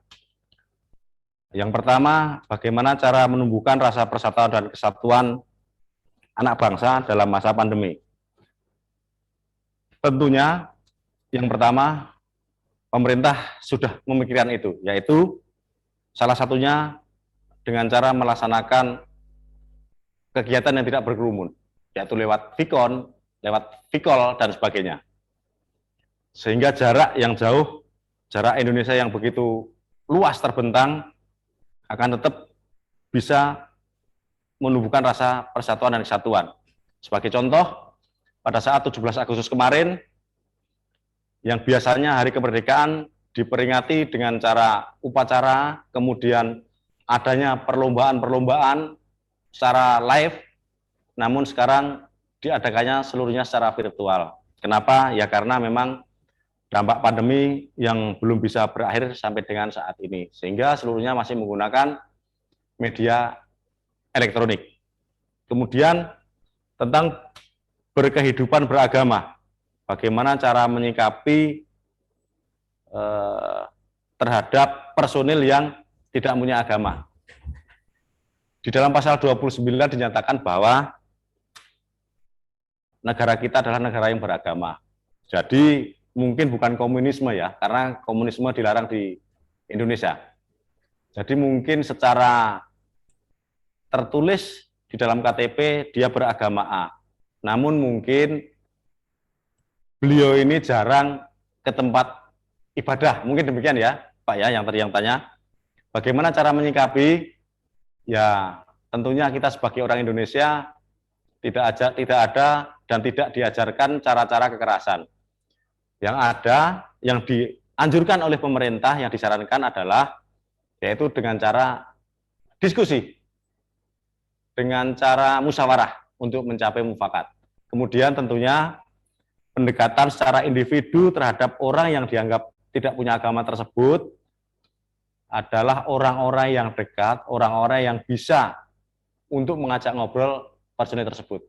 Yang pertama, bagaimana cara menumbuhkan rasa persatuan dan kesatuan anak bangsa dalam masa pandemi? Tentunya, yang pertama, pemerintah sudah memikirkan itu, yaitu salah satunya dengan cara melaksanakan kegiatan yang tidak berkerumun, yaitu lewat Vikon, lewat Vikol, dan sebagainya. Sehingga jarak yang jauh, jarak Indonesia yang begitu luas terbentang, akan tetap bisa menumbuhkan rasa persatuan dan kesatuan. Sebagai contoh, pada saat 17 Agustus kemarin, yang biasanya hari kemerdekaan diperingati dengan cara upacara, kemudian adanya perlombaan-perlombaan secara live, namun sekarang diadakannya seluruhnya secara virtual. Kenapa? Ya karena memang dampak pandemi yang belum bisa berakhir sampai dengan saat ini, sehingga seluruhnya masih menggunakan media elektronik. Kemudian tentang berkehidupan beragama, bagaimana cara menyikapi terhadap personil yang tidak punya agama. Di dalam pasal 29 dinyatakan bahwa negara kita adalah negara yang beragama. Jadi mungkin bukan komunisme ya, karena komunisme dilarang di Indonesia. Jadi mungkin secara tertulis di dalam KTP dia beragama A. Namun mungkin beliau ini jarang ke tempat ibadah. Mungkin demikian ya, Pak ya, yang tadi yang tanya. Bagaimana cara menyikapi? Ya, tentunya kita sebagai orang Indonesia tidak ada dan tidak diajarkan cara-cara kekerasan. Yang ada, yang dianjurkan oleh pemerintah, yang disarankan adalah yaitu dengan cara diskusi, dengan cara musyawarah untuk mencapai mufakat. Kemudian tentunya pendekatan secara individu terhadap orang yang dianggap tidak punya agama tersebut adalah orang-orang yang dekat, orang-orang yang bisa untuk mengajak ngobrol personil tersebut.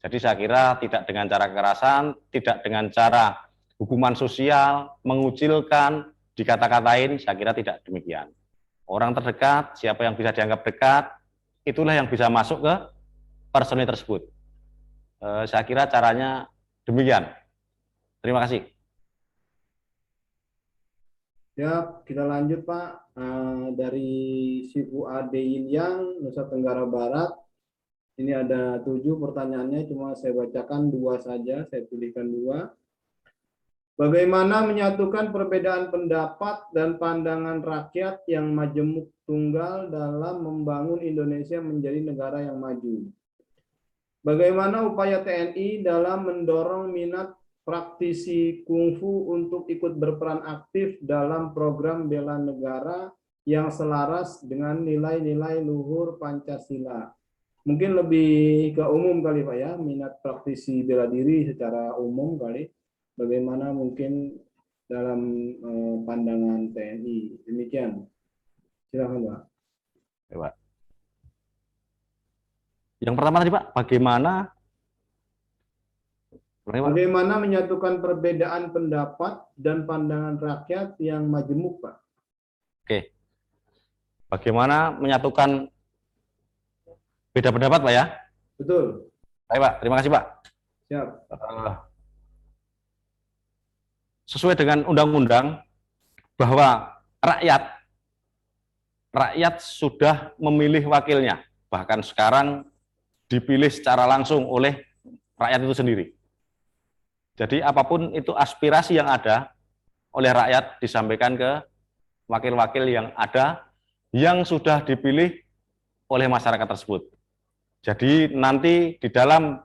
Jadi saya kira tidak dengan cara kekerasan, tidak dengan cara hukuman sosial, mengucilkan, dikata-katain, saya kira tidak demikian. Orang terdekat, siapa yang bisa dianggap dekat, itulah yang bisa masuk ke personil tersebut. Saya kira caranya demikian. Terima kasih. Ya, kita lanjut Pak. Dari Sifu Ade Yin Yang, Nusa Tenggara Barat. Ini ada 7 pertanyaannya, cuma saya bacakan 2 saja, saya pilihkan 2. Bagaimana menyatukan perbedaan pendapat dan pandangan rakyat yang majemuk tunggal dalam membangun Indonesia menjadi negara yang maju? Bagaimana upaya TNI dalam mendorong minat praktisi kungfu untuk ikut berperan aktif dalam program bela negara yang selaras dengan nilai-nilai luhur Pancasila? Mungkin lebih ke umum kali Pak ya, minat praktisi bela diri secara umum kali. Bagaimana mungkin dalam pandangan TNI. Demikian. Silakan Pak. Ya, Pak. Yang pertama tadi Pak, bagaimana menyatukan perbedaan pendapat dan pandangan rakyat yang majemuk Pak? Oke. Bagaimana menyatukan beda pendapat Pak ya? Betul. Baik Pak, terima kasih Pak. Siap. Sesuai dengan undang-undang bahwa rakyat sudah memilih wakilnya, bahkan sekarang dipilih secara langsung oleh rakyat itu sendiri. Jadi apapun itu aspirasi yang ada oleh rakyat disampaikan ke wakil-wakil yang ada yang sudah dipilih oleh masyarakat tersebut. Jadi nanti di dalam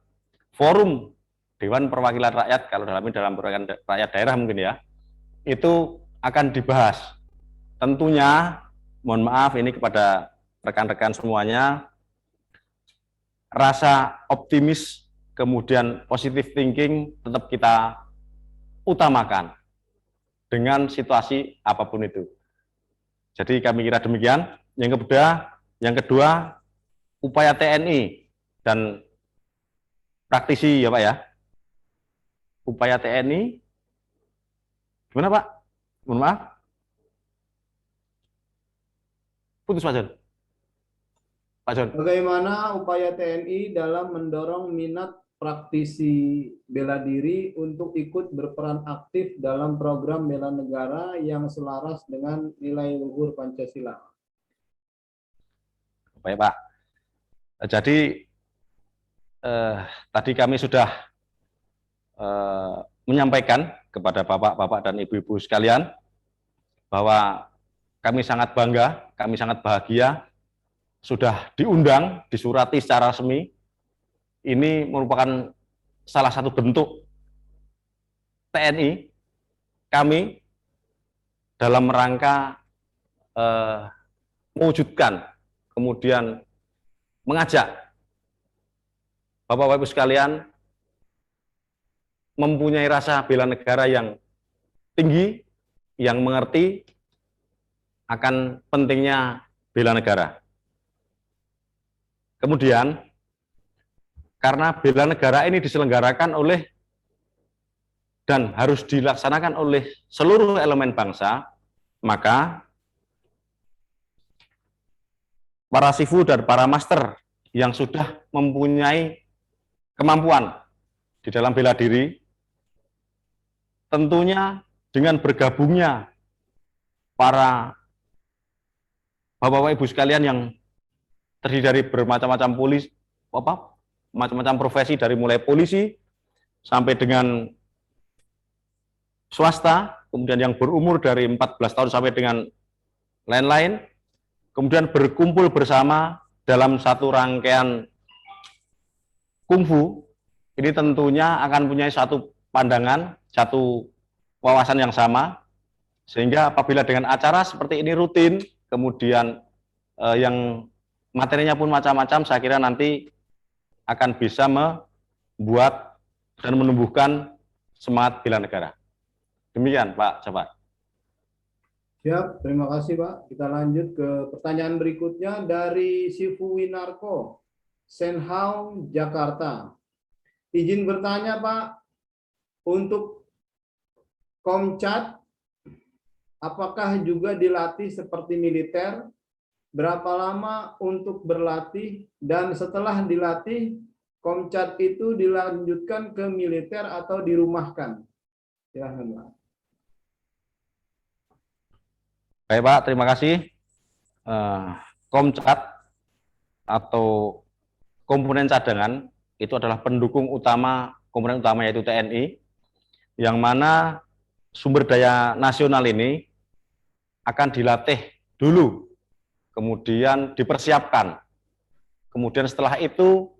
forum Dewan Perwakilan Rakyat, kalau dalam perwakilan rakyat daerah mungkin ya, itu akan dibahas tentunya mohon maaf ini kepada rekan-rekan semuanya, rasa optimis kemudian positive thinking tetap kita utamakan dengan situasi apapun itu. Jadi kami kira demikian. Yang kedua, upaya TNI dan praktisi ya Pak ya. Upaya TNI, gimana Pak? Mohon maaf. Putus Pak John. Pak John. Bagaimana upaya TNI dalam mendorong minat praktisi bela diri untuk ikut berperan aktif dalam program bela negara yang selaras dengan nilai luhur Pancasila? Baik Pak. Jadi tadi kami sudah menyampaikan kepada bapak-bapak dan ibu-ibu sekalian bahwa kami sangat bangga, kami sangat bahagia sudah diundang, disurati secara resmi. Ini merupakan salah satu bentuk TNI kami dalam rangka mewujudkan, kemudian mengajak Bapak-Bapak Ibu sekalian mempunyai rasa bela negara yang tinggi, yang mengerti akan pentingnya bela negara. Kemudian, karena bela negara ini diselenggarakan oleh dan harus dilaksanakan oleh seluruh elemen bangsa, maka para sifu dan para master yang sudah mempunyai kemampuan di dalam bela diri, tentunya dengan bergabungnya para bapak-bapak ibu sekalian yang terdiri dari bermacam-macam macam-macam profesi, dari mulai polisi sampai dengan swasta, kemudian yang berumur dari 14 tahun sampai dengan lain-lain, kemudian berkumpul bersama dalam satu rangkaian kungfu, ini tentunya akan punya satu pandangan, satu wawasan yang sama, sehingga apabila dengan acara seperti ini rutin, kemudian yang materinya pun macam-macam, saya kira nanti akan bisa membuat dan menumbuhkan semangat bela negara. Demikian Pak Jafar. Siap, terima kasih Pak. Kita lanjut ke pertanyaan berikutnya dari Sifu Winarko, Senhau, Jakarta. Izin bertanya Pak, untuk Komcat, apakah juga dilatih seperti militer? Berapa lama untuk berlatih? Dan setelah dilatih, Komcat itu dilanjutkan ke militer atau dirumahkan? Silahkan Pak. Baik Pak, terima kasih. Komcat atau komponen cadangan itu adalah pendukung utama, komponen utama yaitu TNI, yang mana sumber daya nasional ini akan dilatih dulu, kemudian dipersiapkan, kemudian setelah itu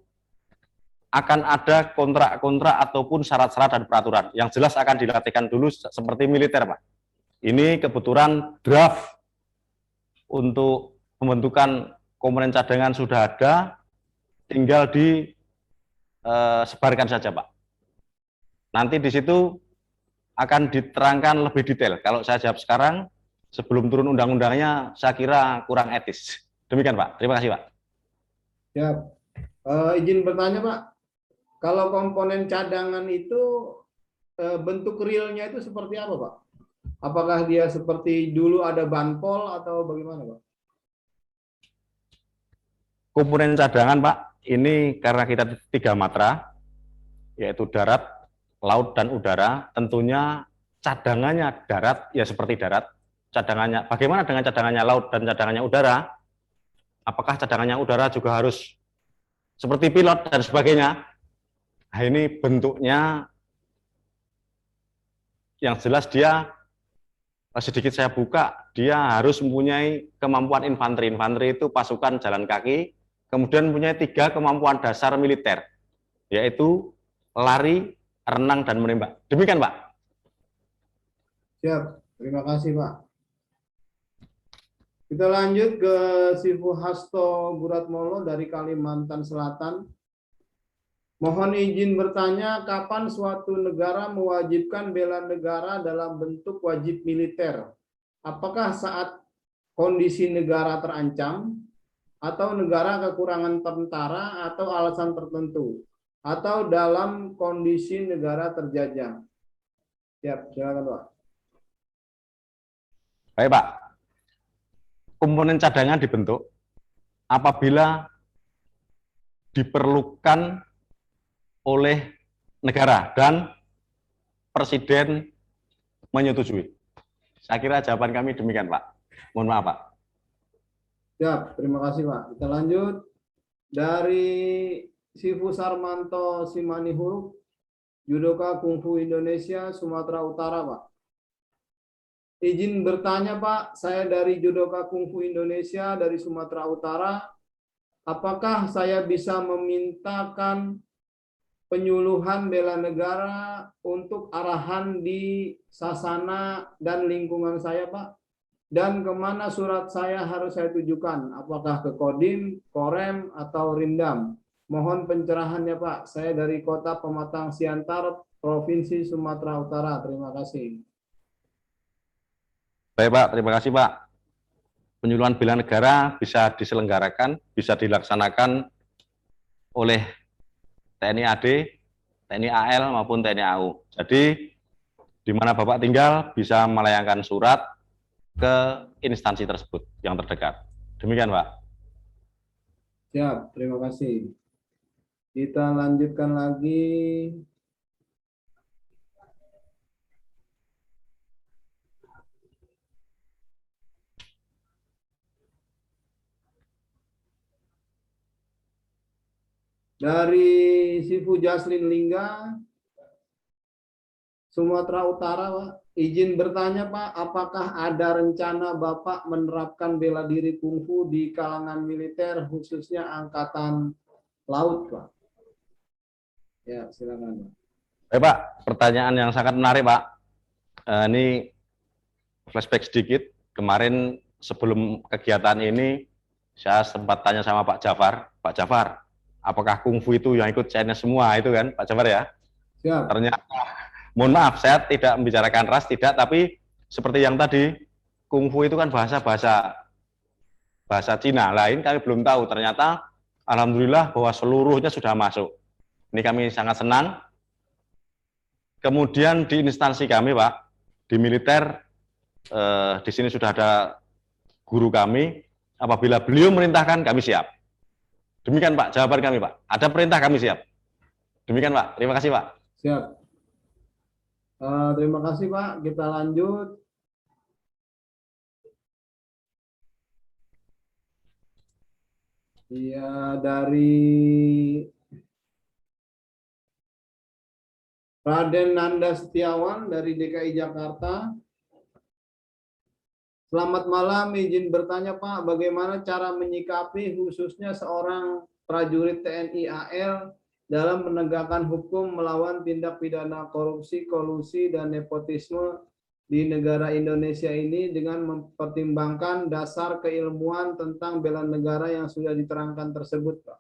akan ada kontrak-kontrak ataupun syarat-syarat dan peraturan yang jelas akan dilatihkan dulu seperti militer Pak. Ini kebetulan draft untuk pembentukan komponen cadangan sudah ada, tinggal disebarkan saja Pak. Nanti di situ akan diterangkan lebih detail. Kalau saya jawab sekarang, sebelum turun undang-undangnya, saya kira kurang etis. Demikian Pak. Terima kasih Pak. Siap. Izin bertanya Pak, kalau komponen cadangan itu bentuk realnya itu seperti apa Pak? Apakah dia seperti dulu ada banpol atau bagaimana Pak? Komponen cadangan Pak, ini karena kita 3 matra, yaitu darat, laut, dan udara, tentunya cadangannya darat, ya seperti darat. Cadangannya, bagaimana dengan cadangannya laut dan cadangannya udara? Apakah cadangannya udara juga harus seperti pilot dan sebagainya? Nah, ini bentuknya yang jelas dia, sedikit saya buka, dia harus mempunyai kemampuan infanteri. Infanteri itu pasukan jalan kaki, kemudian mempunyai 3 kemampuan dasar militer, yaitu lari, renang, dan menembak. Demikian Pak. Siap, terima kasih Pak. Kita lanjut ke Sifu Hasto Guratmolo dari Kalimantan Selatan. Mohon izin bertanya, kapan suatu negara mewajibkan bela negara dalam bentuk wajib militer? Apakah saat kondisi negara terancam, atau negara kekurangan tentara, atau alasan tertentu, atau dalam kondisi negara terjajah? Siap, silakan Pak. Baik Pak, komponen cadangan dibentuk apabila diperlukan oleh negara dan presiden menyetujui. Saya kira jawaban kami demikian Pak. Mohon maaf Pak. Siap, terima kasih Pak. Kita lanjut dari Sifu Sarmanto Simanihuruk, Judoka Kungfu Indonesia, Sumatera Utara Pak. Izin bertanya Pak, saya dari Judoka Kungfu Indonesia dari Sumatera Utara. Apakah saya bisa memintakan penyuluhan bela negara untuk arahan di Sasana dan lingkungan saya Pak? Dan kemana surat saya harus saya tujukan? Apakah ke Kodim, Korem, atau Rindam? Mohon pencerahannya Pak. Saya dari Kota Pematang Siantar, Provinsi Sumatera Utara. Terima kasih. Baik Pak, terima kasih Pak. Penyuluhan bela negara bisa diselenggarakan, bisa dilaksanakan oleh TNI AD, TNI AL maupun TNI AU. Jadi di mana Bapak tinggal bisa melayangkan surat ke instansi tersebut yang terdekat. Demikian Pak. Siap, terima kasih. Kita lanjutkan lagi. Dari Sifu Jaslin Lingga, Sumatera Utara, Pak. Izin bertanya, Pak, apakah ada rencana Bapak menerapkan bela diri kungfu di kalangan militer, khususnya Angkatan Laut, Pak? Ya, silakan, Pak. Baik Pak, pertanyaan yang sangat menarik Pak. Ini flashback sedikit. Kemarin sebelum kegiatan ini, saya sempat tanya sama Pak Jafar. Pak Jafar, apakah kungfu itu yang ikut China semua itu kan, Pak Jafar ya? Siap. Ternyata, mohon maaf, saya tidak membicarakan ras, tidak, tapi seperti yang tadi, kungfu itu kan bahasa Cina lain, kami belum tahu. Ternyata, alhamdulillah bahwa seluruhnya sudah masuk. Ini kami sangat senang. Kemudian di instansi kami, Pak, di militer, di sini sudah ada guru kami. Apabila beliau merintahkan, kami siap. Demikian Pak, jawaban kami Pak. Ada perintah kami siap. Demikian Pak. Terima kasih Pak. Siap. Terima kasih Pak. Kita lanjut. Iya, dari Raden Nanda Setiawan dari DKI Jakarta. Selamat malam, izin bertanya Pak, bagaimana cara menyikapi khususnya seorang prajurit TNI AL dalam menegakkan hukum melawan tindak pidana korupsi, kolusi, dan nepotisme di negara Indonesia ini dengan mempertimbangkan dasar keilmuan tentang bela negara yang sudah diterangkan tersebut, Pak.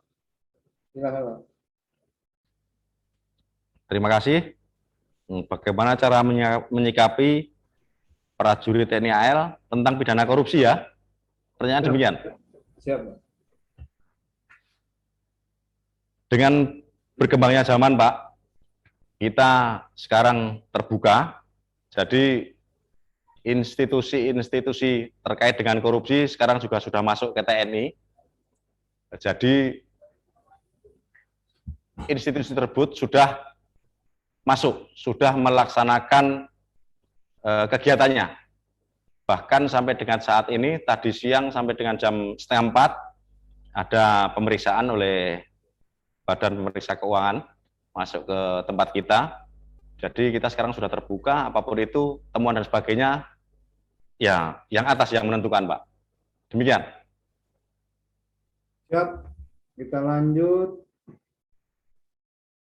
Silakan, Pak. Terima kasih. Bagaimana cara menyikapi prajurit TNI AL tentang pidana korupsi ya? Pertanyaan Siap. demikian. Siap, Pak. Dengan berkembangnya zaman Pak, kita sekarang terbuka, jadi institusi-institusi terkait dengan korupsi sekarang juga sudah masuk ke TNI. Jadi institusi tersebut sudah masuk, sudah melaksanakan kegiatannya. Bahkan sampai dengan saat ini, tadi siang sampai dengan jam 3:30, ada pemeriksaan oleh Badan Pemeriksa Keuangan masuk ke tempat kita. Jadi kita sekarang sudah terbuka, apapun itu, temuan dan sebagainya, ya yang atas yang menentukan Pak. Demikian. Siap. Kita lanjut.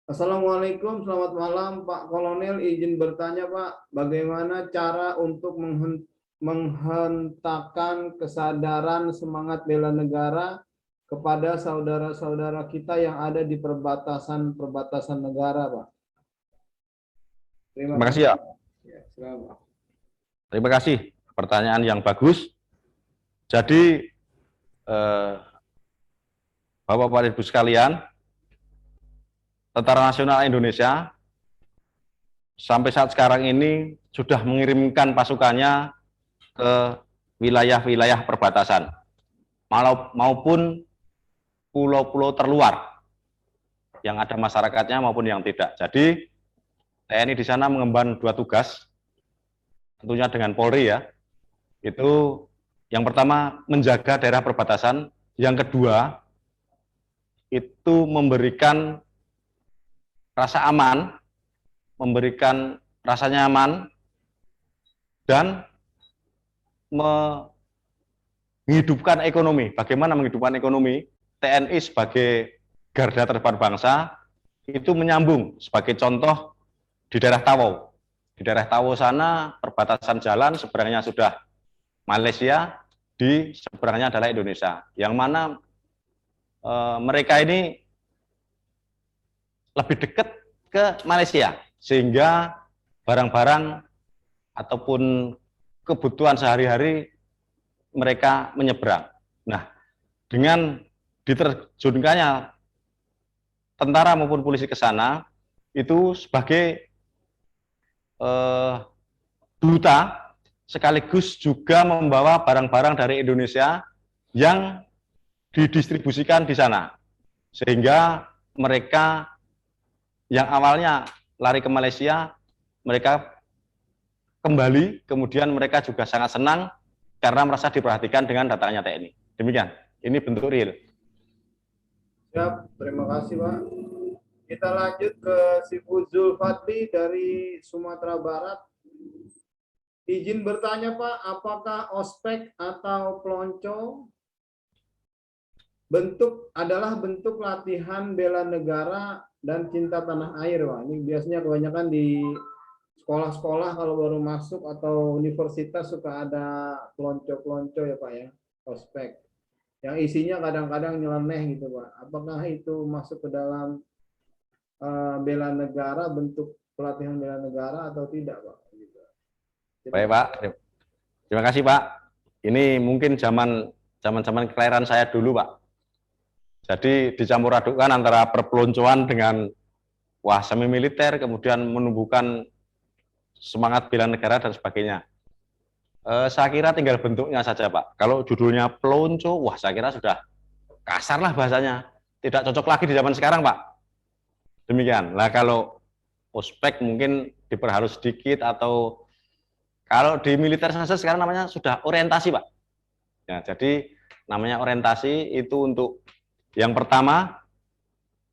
Assalamualaikum, selamat malam Pak Kolonel. Izin bertanya Pak, bagaimana cara untuk menghentakkan kesadaran semangat bela negara kepada saudara-saudara kita yang ada di perbatasan negara, Pak. Terima kasih ya. Ya, silakan, Pak. Terima kasih. Pertanyaan yang bagus. Jadi, Bapak-Bapak Ibu sekalian, Tentara Nasional Indonesia sampai saat sekarang ini sudah mengirimkan pasukannya ke wilayah-wilayah perbatasan maupun pulau-pulau terluar yang ada masyarakatnya maupun yang tidak. Jadi TNI di sana mengemban 2 tugas, tentunya dengan Polri ya. Itu yang pertama menjaga daerah perbatasan, yang kedua itu memberikan rasa aman, memberikan rasa nyaman, dan menghidupkan ekonomi. Bagaimana menghidupkan ekonomi? TNI sebagai garda terdepan bangsa itu menyambung sebagai contoh di daerah Tawau. Di daerah Tawau sana perbatasan jalan, seberangnya sudah Malaysia, di seberangnya adalah Indonesia. Yang mana mereka ini lebih dekat ke Malaysia, sehingga barang-barang ataupun kebutuhan sehari-hari mereka menyeberang. Nah, dengan diterjunkannya tentara maupun polisi ke sana, itu sebagai duta sekaligus juga membawa barang-barang dari Indonesia yang didistribusikan di sana, sehingga mereka yang awalnya lari ke Malaysia, mereka kembali, kemudian mereka juga sangat senang karena merasa diperhatikan dengan datangnya TNI. Demikian, ini bentuk real. Siap, terima kasih, Pak. Kita lanjut ke Sifu Zulfadli dari Sumatera Barat. Izin bertanya, Pak, apakah ospek atau pelonco adalah bentuk latihan bela negara dan cinta tanah air, Pak? Ini biasanya kebanyakan di sekolah-sekolah kalau baru masuk atau universitas suka ada pelonco-pelonco ya, Pak ya, ospek. Yang isinya kadang-kadang nyeleneh gitu, Pak. Apakah itu masuk ke dalam bela negara, bentuk pelatihan bela negara atau tidak, Pak? Gitu. Baik, Pak. Terima kasih, Pak. Ini mungkin zaman kelahiran saya dulu, Pak. Jadi dicampur adukkan antara perpeloncoan dengan semi militer, kemudian menumbuhkan semangat bela negara dan sebagainya. Saya kira tinggal bentuknya saja, Pak. Kalau judulnya pelonco, saya kira sudah kasar lah bahasanya. Tidak cocok lagi di zaman sekarang, Pak. Demikian. Nah, kalau ospek mungkin diperhalus sedikit, atau kalau di militer saja sekarang namanya sudah orientasi, Pak. Ya, jadi namanya orientasi itu untuk yang pertama,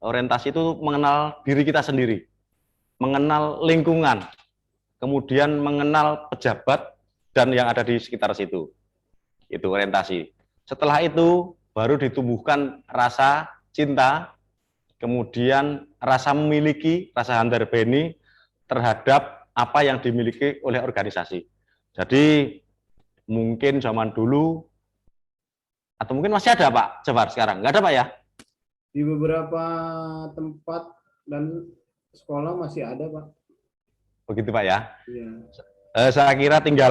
orientasi itu mengenal diri kita sendiri, mengenal lingkungan, kemudian mengenal pejabat dan yang ada di sekitar situ. Itu orientasi. Setelah itu baru ditumbuhkan rasa cinta, kemudian rasa memiliki, rasa handarbeni terhadap apa yang dimiliki oleh organisasi. Jadi mungkin zaman dulu, atau mungkin masih ada, Pak Jafar sekarang? Nggak ada, Pak ya? Di beberapa tempat dan sekolah masih ada, Pak. Begitu, Pak ya? Iya. Saya kira tinggal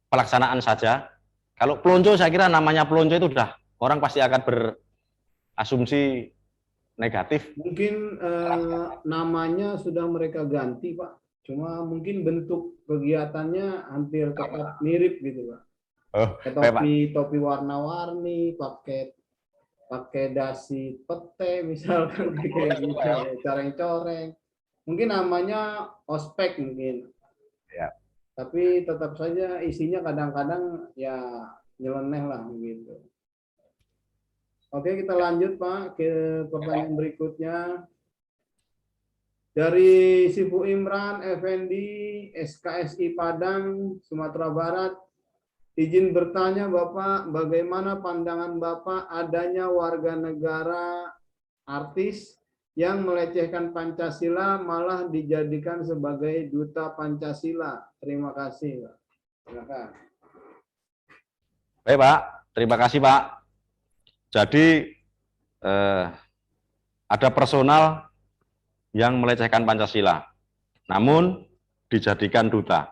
pelaksanaan saja. Kalau pelonco, saya kira namanya pelonco itu udah orang pasti akan berasumsi negatif. Mungkin namanya sudah mereka ganti, Pak. Cuma mungkin bentuk kegiatannya hampir tetap mirip gitu, Pak. Topi warna-warni, pakai dasi pete misalkan kayak gitu, coreng-coreng. Mungkin namanya ospek mungkin. Ya. Tapi tetap saja isinya kadang-kadang ya nyeleneh lah gitu. Oke, kita lanjut, Pak, ke pertanyaan berikutnya. Dari Sifu Imran Effendi, SKSI Padang, Sumatera Barat. Izin bertanya, Bapak, bagaimana pandangan Bapak adanya warga negara artis yang melecehkan Pancasila malah dijadikan sebagai duta Pancasila? Terima kasih, Pak. Silakan. Baik Pak, terima kasih Pak. Jadi ada personal yang melecehkan Pancasila, namun dijadikan duta.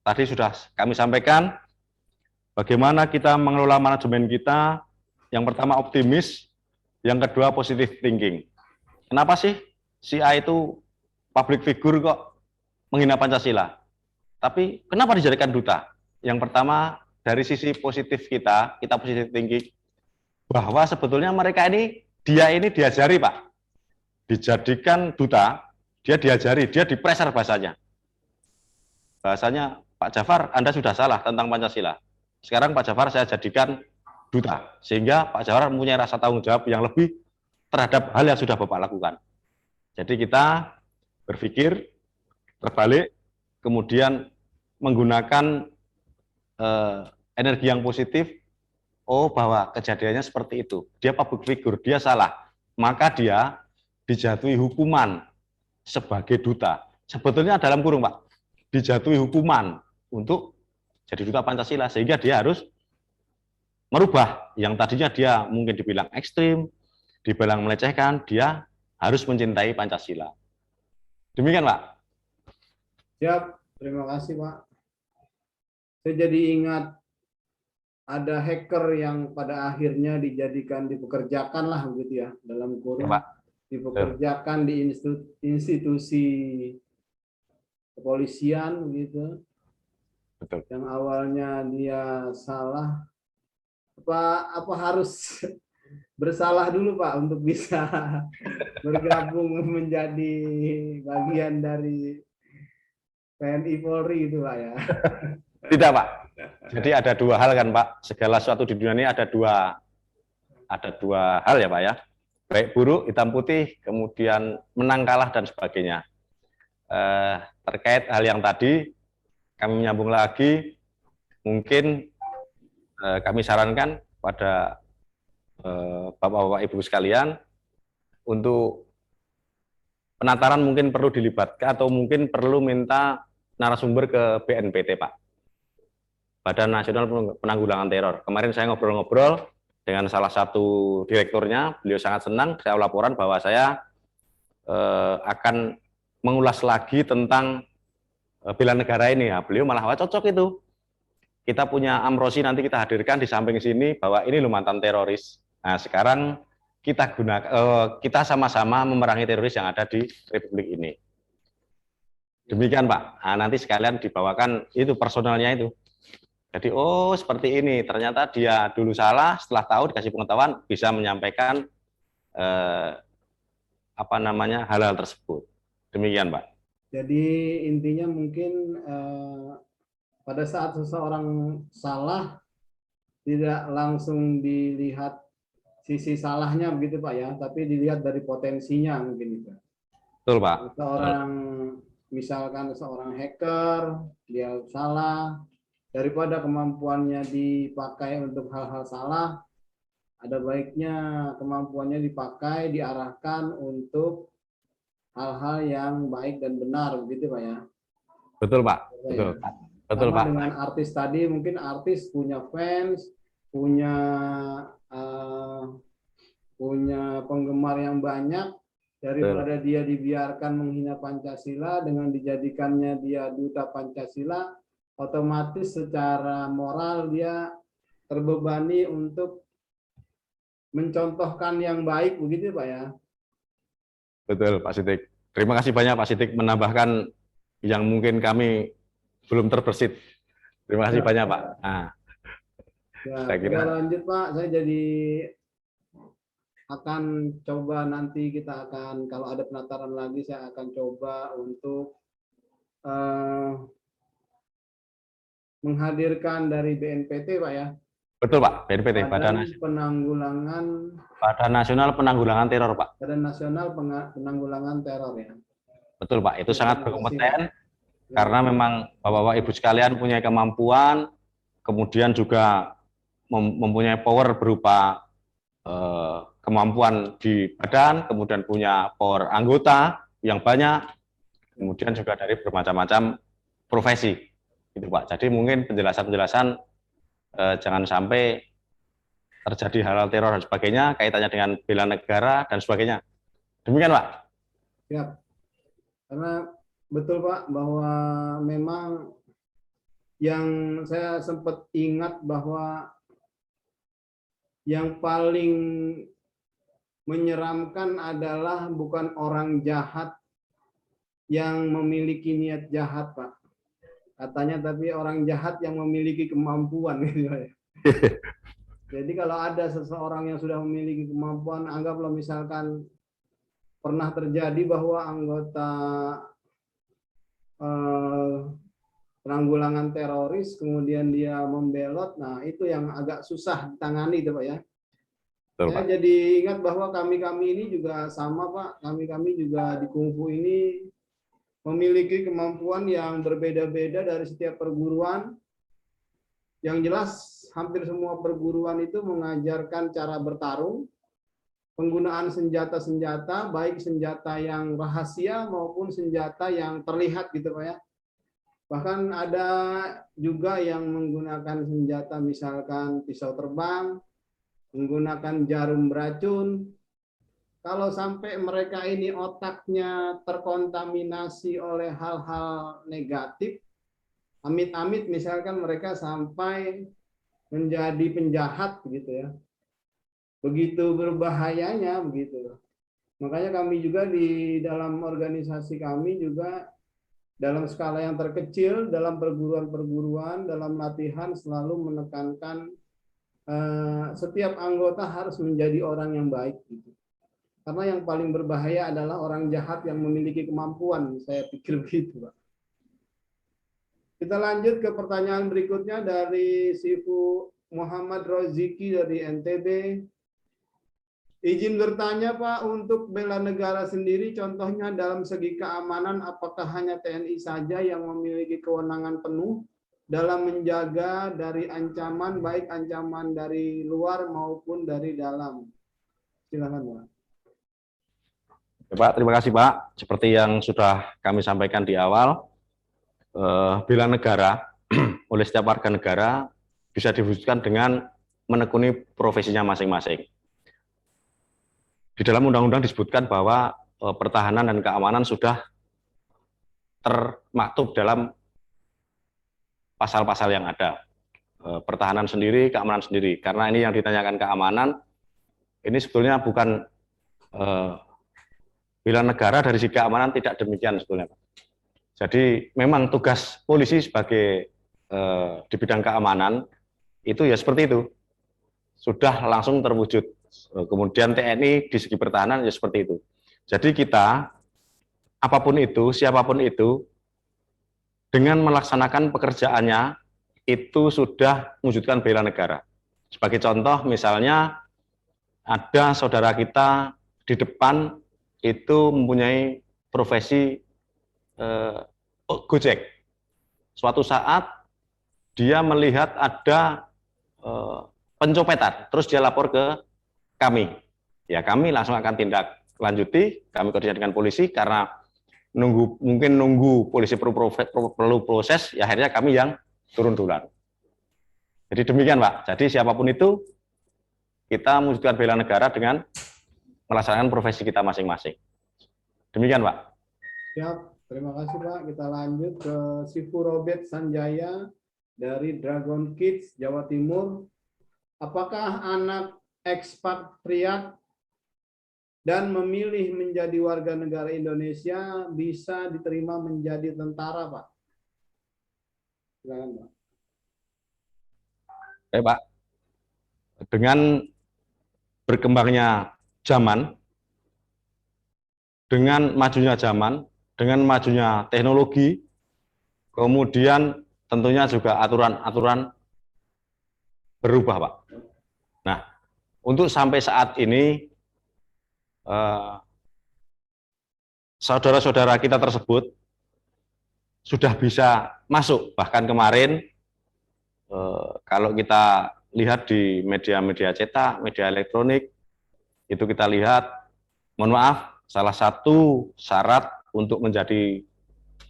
Tadi sudah kami sampaikan bagaimana kita mengelola manajemen kita. Yang pertama optimis, yang kedua positive thinking. Kenapa sih si A itu public figure kok menghina Pancasila? Tapi kenapa dijadikan duta? Yang pertama dari sisi positif kita positive thinking, bahwa sebetulnya mereka ini, dia ini diajari Pak, dijadikan duta, dia diajari, dia dipreser bahasanya. Bahasanya, Pak Jafar, Anda sudah salah tentang Pancasila. Sekarang Pak Jafar saya jadikan duta, sehingga Pak Jafar mempunyai rasa tanggung jawab yang lebih terhadap hal yang sudah Bapak lakukan. Jadi kita berpikir terbalik, kemudian menggunakan energi yang positif. Oh, bahwa kejadiannya seperti itu, dia public figure, dia salah, maka dia dijatuhi hukuman sebagai duta. Sebetulnya dalam kurung Pak, dijatuhi hukuman untuk jadi duta Pancasila, sehingga dia harus merubah yang tadinya dia mungkin dibilang ekstrim, dibilang melecehkan, dia harus mencintai Pancasila. Demikian Pak. Siap, terima kasih Pak. Saya jadi ingat ada hacker yang pada akhirnya dipekerjakan lah begitu ya, dalam kurung, Pak. dipekerjakan di institusi kepolisian begitu. Betul. Yang awalnya dia salah, apa harus bersalah dulu Pak untuk bisa bergabung menjadi bagian dari TNI Polri itu Pak ya? Tidak Pak. Jadi ada dua hal kan Pak. Segala sesuatu di dunia ini ada dua hal ya Pak ya. Baik buruk, hitam putih, kemudian menang kalah dan sebagainya. Terkait hal yang tadi, kami menyambung lagi, mungkin kami sarankan pada Bapak-Bapak Ibu sekalian, untuk penataran mungkin perlu dilibatkan atau mungkin perlu minta narasumber ke BNPT Pak, Badan Nasional Penanggulangan Teror. Kemarin saya ngobrol-ngobrol dengan salah satu direkturnya, beliau sangat senang, saya laporan bahwa saya akan mengulas lagi tentang bela negara ini. Ya, beliau malah cocok itu. Kita punya Amrosi, nanti kita hadirkan di samping sini bahwa ini loh mantan teroris. Nah, sekarang kita sama-sama memerangi teroris yang ada di Republik ini. Demikian Pak. Nah, nanti sekalian dibawakan itu personalnya itu. Jadi oh seperti ini. Ternyata dia dulu salah, setelah tahu dikasih pengetahuan bisa menyampaikan hal-hal tersebut. Demikian Pak. Jadi intinya mungkin pada saat seseorang salah, tidak langsung dilihat sisi salahnya begitu Pak ya, tapi dilihat dari potensinya mungkin itu. Betul Pak. Misalkan seorang hacker, dia salah, daripada kemampuannya dipakai untuk hal-hal salah, ada baiknya kemampuannya dipakai, diarahkan untuk hal-hal yang baik dan benar begitu Pak ya. Betul Pak. Betul. Ya. Betul sama Pak. Dengan artis tadi, mungkin artis punya fans, punya penggemar yang banyak, daripada dia dibiarkan menghina Pancasila dengan dijadikannya dia duta Pancasila, otomatis secara moral dia terbebani untuk mencontohkan yang baik begitu Pak ya. Betul Pak Sidik. Terima kasih banyak Pak Sidik menambahkan yang mungkin kami belum terbersit. Terima kasih banyak Pak. Nah, ya, saya kira lanjut Pak, saya jadi akan coba nanti kita akan, kalau ada penataran lagi saya akan coba untuk menghadirkan dari BNPT Pak ya. betul Pak, BNPT, Badan Nasional Penanggulangan Teror Pak. Badan Nasional Penanggulangan Teror ya. Betul Pak, itu sangat berkompeten karena memang Bapak-Bapak Ibu sekalian punya kemampuan, kemudian juga mempunyai power berupa kemampuan di badan, kemudian punya power anggota yang banyak, kemudian juga dari bermacam-macam profesi, gitu Pak. Jadi mungkin penjelasan-penjelasan jangan sampai terjadi hal-hal teror dan sebagainya, kaitannya dengan bela negara dan sebagainya. Demikian Pak. Siap. Karena betul Pak bahwa memang yang saya sempat ingat bahwa yang paling menyeramkan adalah bukan orang jahat yang memiliki niat jahat, Pak. Katanya tapi orang jahat yang memiliki kemampuan. Jadi kalau ada seseorang yang sudah memiliki kemampuan, anggaplah misalkan pernah terjadi bahwa anggota penanggulangan teroris, kemudian dia membelot, nah itu yang agak susah ditangani itu Pak ya. Betul, Saya Pak. jadi ingat bahwa kami-kami ini juga sama Pak, kami-kami juga di Kungfu ini memiliki kemampuan yang berbeda-beda dari setiap perguruan. Yang jelas hampir semua perguruan itu mengajarkan cara bertarung, penggunaan senjata-senjata, baik senjata yang rahasia maupun senjata yang terlihat gitu Pak ya. Bahkan ada juga yang menggunakan senjata misalkan pisau terbang, menggunakan jarum beracun. Kalau sampai mereka ini otaknya terkontaminasi oleh hal-hal negatif, amit-amit misalkan mereka sampai menjadi penjahat gitu ya. Begitu berbahayanya begitu. Makanya kami juga di dalam organisasi kami juga dalam skala yang terkecil, dalam perguruan-perguruan, dalam latihan selalu menekankan setiap anggota harus menjadi orang yang baik gitu. Karena yang paling berbahaya adalah orang jahat yang memiliki kemampuan, saya pikir begitu, Pak. Kita lanjut ke pertanyaan berikutnya dari Sifu Muhammad Roziki dari NTB. Izin bertanya Pak, untuk bela negara sendiri contohnya dalam segi keamanan apakah hanya TNI saja yang memiliki kewenangan penuh dalam menjaga dari ancaman, baik ancaman dari luar maupun dari dalam? Silakan Pak. Ya, Pak, terima kasih Pak. Seperti yang sudah kami sampaikan di awal, bela negara oleh setiap warga negara bisa diwujudkan dengan menekuni profesinya masing-masing. Di dalam undang-undang disebutkan bahwa pertahanan dan keamanan sudah termaktub dalam pasal-pasal yang ada. Pertahanan sendiri, keamanan sendiri. Karena ini yang ditanyakan keamanan, ini sebetulnya bukan bela negara dari segi keamanan, tidak demikian sebetulnya. Jadi memang tugas polisi sebagai di bidang keamanan itu ya seperti itu. Sudah langsung terwujud. Kemudian TNI di segi pertahanan ya seperti itu. Jadi kita, apapun itu, siapapun itu, dengan melaksanakan pekerjaannya, itu sudah mewujudkan bela negara. Sebagai contoh, misalnya ada saudara kita di depan itu mempunyai profesi Gojek. Suatu saat dia melihat ada pencopetan, terus dia lapor ke kami. Ya kami langsung akan tindak lanjuti, kami koordinasi dengan polisi karena mungkin nunggu polisi perlu proses, ya akhirnya kami yang turun duluan. Jadi demikian Pak. Jadi siapapun itu kita mewujudkan bela negara dengan melaksanakan profesi kita masing-masing. Demikian Pak. Siap, terima kasih Pak. Kita lanjut ke Sifu Robert Sanjaya dari Dragon Kids Jawa Timur. Apakah anak ekspatriat dan memilih menjadi warga negara Indonesia bisa diterima menjadi tentara, Pak? Silakan, Pak. Pak, dengan berkembangnya zaman, dengan majunya zaman, dengan majunya teknologi, kemudian tentunya juga aturan-aturan berubah, Pak. Nah, untuk sampai saat ini, saudara-saudara kita tersebut sudah bisa masuk. Bahkan kemarin, kalau kita lihat di media-media cetak, media elektronik, itu kita lihat, mohon maaf, salah satu syarat untuk menjadi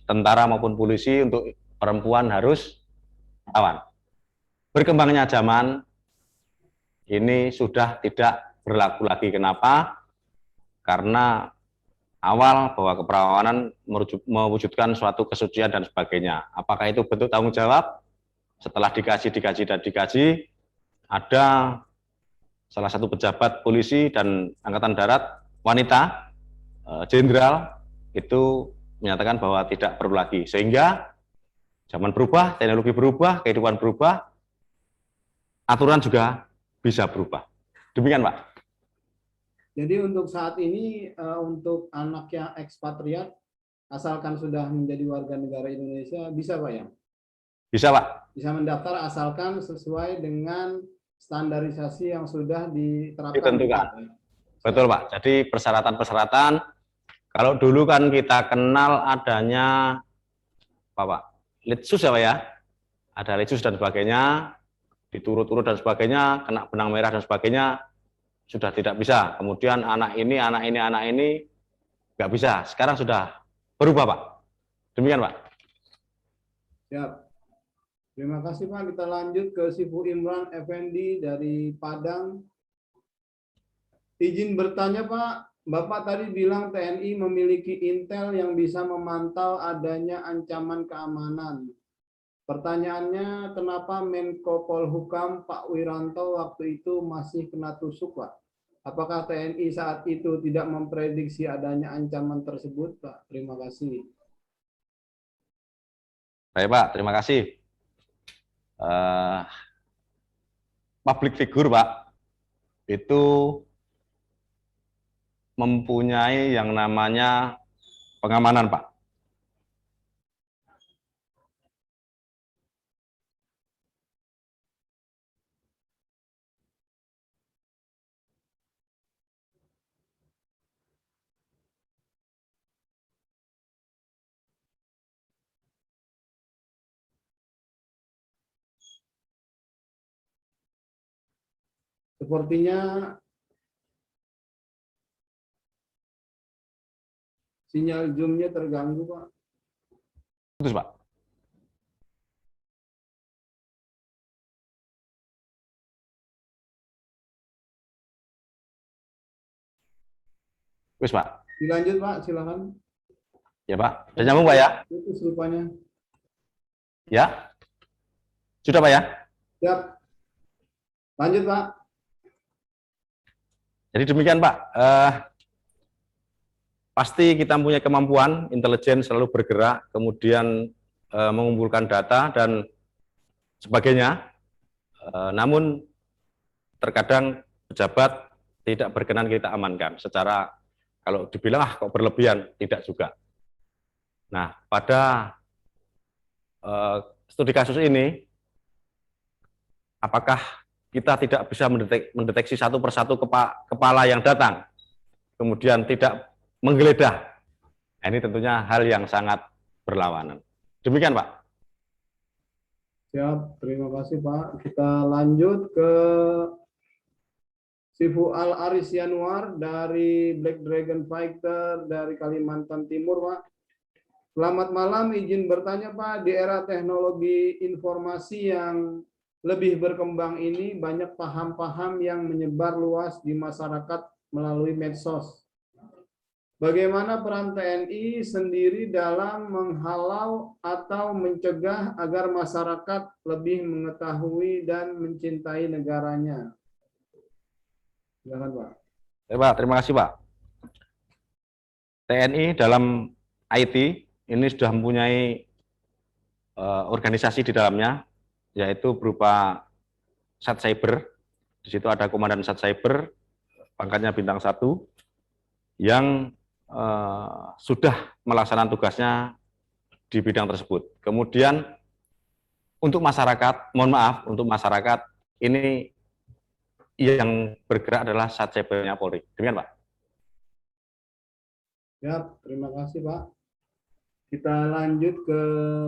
tentara maupun polisi untuk perempuan harus lawan. Berkembangnya zaman ini sudah tidak berlaku lagi. Kenapa? Karena awal bahwa keperawanan mewujudkan suatu kesucian dan sebagainya. Apakah itu bentuk tanggung jawab? Setelah dikaji, ada salah satu pejabat polisi dan angkatan darat wanita, jenderal, itu menyatakan bahwa tidak perlu lagi. Sehingga zaman berubah, teknologi berubah, kehidupan berubah, aturan juga bisa berubah. Demikian, Pak. Jadi untuk saat ini untuk anak yang ekspatriat asalkan sudah menjadi warga negara Indonesia bisa Pak ya? Bisa, Pak. Bisa mendaftar asalkan sesuai dengan standarisasi yang sudah diterapkan. Ditentukan. Betul, Pak. Jadi persyaratan-persyaratan, kalau dulu kan kita kenal adanya apa, Pak? Litsus ya, Pak ya? Ada litsus dan sebagainya, diturut-turut dan sebagainya, kena benang merah dan sebagainya, sudah tidak bisa. Kemudian anak ini nggak bisa. Sekarang sudah berubah, Pak. Demikian, Pak. Siap. Terima kasih, Pak. Kita lanjut ke Sifu Imran Effendi dari Padang. Izin bertanya, Pak. Bapak tadi bilang TNI memiliki intel yang bisa memantau adanya ancaman keamanan. Pertanyaannya, kenapa Menko Polhukam Pak Wiranto waktu itu masih kena tusuk, Pak? Apakah TNI saat itu tidak memprediksi adanya ancaman tersebut, Pak? Terima kasih. Baik, Pak. Terima kasih. Public figure, Pak, itu mempunyai yang namanya pengamanan, Pak. Sepertinya sinyal Zoom-nya terganggu, Pak. Putus, Pak. Wis, Pak. Dilanjut, Pak. Silakan. Ya, Pak. Sudah nyambung, Pak ya? Putus rupanya. Ya. Sudah, Pak ya? Siap. Lanjut, Pak. Jadi demikian, Pak. Pasti kita punya kemampuan, intelijen selalu bergerak, kemudian mengumpulkan data dan sebagainya. Namun terkadang pejabat tidak berkenan kita amankan. Secara kalau dibilang kok berlebihan, tidak juga. Nah, pada studi kasus ini, apakah kita tidak bisa mendeteksi satu persatu kepala yang datang, kemudian tidak menggeledah? Nah, ini tentunya hal yang sangat berlawanan. Demikian, Pak. Siap, terima kasih, Pak. Kita lanjut ke Sifu Al Aris Yanuar dari Black Dragon Fighter dari Kalimantan Timur, Pak. Selamat malam, izin bertanya, Pak. Di era teknologi informasi yang lebih berkembang ini, banyak paham-paham yang menyebar luas di masyarakat melalui medsos. Bagaimana peran TNI sendiri dalam menghalau atau mencegah agar masyarakat lebih mengetahui dan mencintai negaranya? Silakan, Pak. Ya, Pak, terima kasih, Pak. TNI dalam IT ini sudah mempunyai organisasi di dalamnya, yaitu berupa Sat Cyber. Di situ ada komandan Sat Cyber, pangkatnya bintang 1, yang sudah melaksanakan tugasnya di bidang tersebut. Kemudian untuk masyarakat, mohon maaf, untuk masyarakat ini yang bergerak adalah Sat Cybernya Polri. Demikian, Pak. Ya, terima kasih, Pak. Kita lanjut ke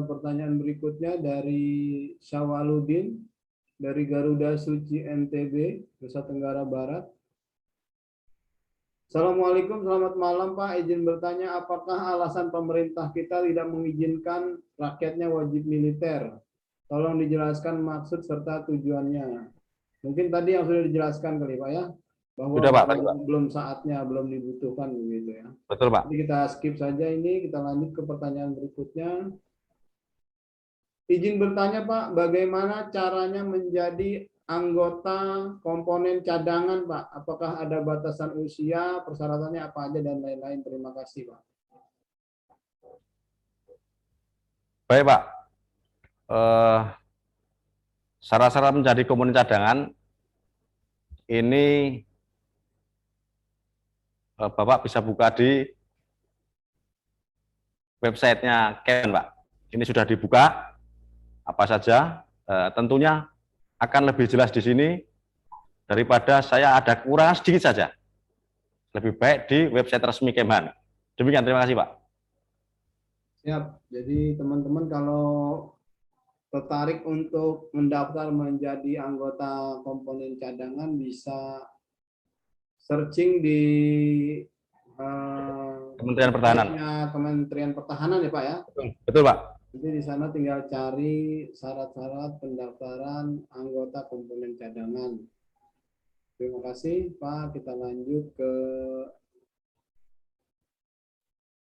pertanyaan berikutnya dari Syawaludin dari Garuda Suci NTB, Nusa Tenggara Barat. Assalamualaikum, selamat malam Pak. Izin bertanya, apakah alasan pemerintah kita tidak mengizinkan rakyatnya wajib militer? Tolong dijelaskan maksud serta tujuannya. Mungkin tadi yang sudah dijelaskan kali Pak ya, bahwa Sudah Pak, tadi, Pak. belum saatnya, belum dibutuhkan begitu ya. Betul Pak. Jadi kita skip saja ini, kita lanjut ke pertanyaan berikutnya. Izin bertanya Pak, bagaimana caranya menjadi anggota komponen cadangan Pak? Apakah ada batasan usia, persyaratannya apa aja dan lain-lain? Terima kasih Pak. Baik Pak. Syarat-syarat menjadi komponen cadangan ini Bapak bisa buka di websitenya Kemen Pak. Ini sudah dibuka. Apa saja? Tentunya akan lebih jelas di sini daripada saya ada kekurangan sedikit saja. Lebih baik di website resmi Kemhan. Demikian, terima kasih Pak. Siap. Jadi teman-teman kalau tertarik untuk mendaftar menjadi anggota komponen cadangan bisa searching di Kementerian Pertahanan. Kementerian Pertahanan ya Pak ya. Betul Pak. Jadi di sana tinggal cari syarat-syarat pendaftaran anggota komponen cadangan. Terima kasih Pak. Kita lanjut ke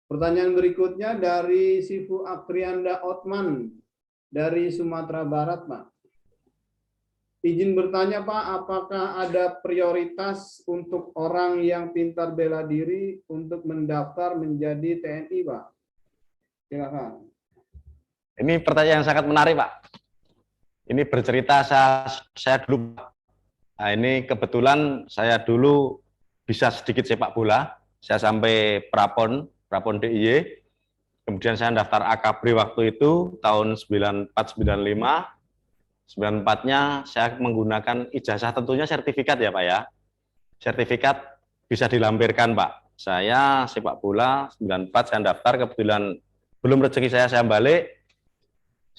pertanyaan berikutnya dari Sifu Akrianda Otman dari Sumatera Barat Pak. Izin bertanya Pak, apakah ada prioritas untuk orang yang pintar bela diri untuk mendaftar menjadi TNI Pak? Silakan. Ini pertanyaan yang sangat menarik, Pak. Ini bercerita saya dulu, Pak. Nah, ini kebetulan saya dulu bisa sedikit sepak bola. Saya sampai prapon DIY. Kemudian saya daftar AKBRI waktu itu tahun 94-95. 94-nya saya menggunakan ijazah, tentunya sertifikat ya Pak ya. Sertifikat bisa dilampirkan Pak. Saya sepak bola 94 saya daftar, kebetulan belum rezeki saya balik.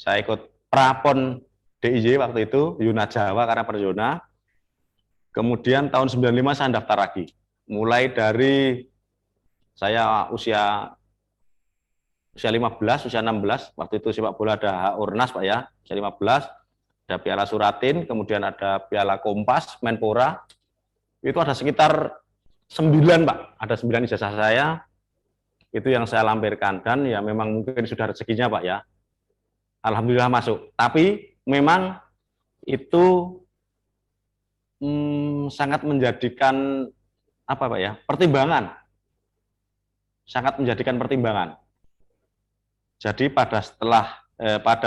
Saya ikut prapon DIY waktu itu, Yuna Jawa karena Perjona. Kemudian tahun 95 saya daftar lagi. Mulai dari saya usia 15, usia 16, waktu itu sepak bola ada Urnas Pak ya, usia 15, ada Piala Suratin, kemudian ada Piala Kompas, Menpora. Itu ada sekitar 9 Pak, ada 9 ijazah saya, itu yang saya lampirkan, dan ya memang mungkin sudah rezekinya Pak ya. Alhamdulillah masuk, tapi memang itu sangat menjadikan apa Pak ya, pertimbangan, sangat menjadikan pertimbangan. Jadi pada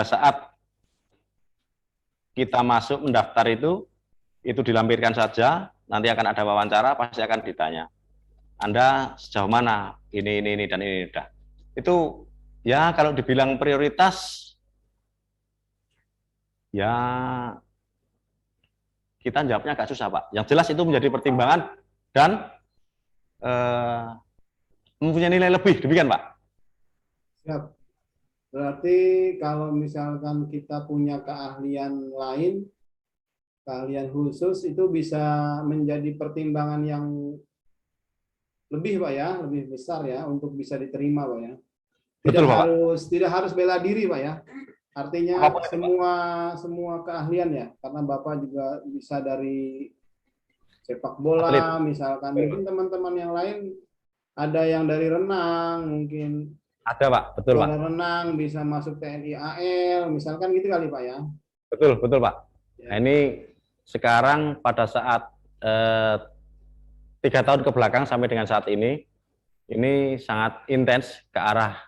saat kita masuk mendaftar itu dilampirkan saja, nanti akan ada wawancara, pasti akan ditanya, Anda sejauh mana ini dan ini. Itu ya kalau dibilang prioritas, ya kita jawabnya agak susah Pak. Yang jelas itu menjadi pertimbangan dan mempunyai nilai lebih, demikian Pak. Siap. Berarti kalau misalkan kita punya keahlian lain, keahlian khusus itu bisa menjadi pertimbangan yang lebih Pak ya, lebih besar ya untuk bisa diterima Pak ya. Tidak harus bela diri Pak ya. Artinya semua keahlian ya, karena Bapak juga bisa dari sepak bola atlet. Misalkan mungkin teman-teman yang lain ada yang dari renang, mungkin ada Pak, betul Pak. Renang bisa masuk TNI AL, misalkan gitu kali Pak ya. Betul Pak. Ya. Nah, ini sekarang pada saat 3 tahun ke belakang sampai dengan saat ini sangat intens ke arah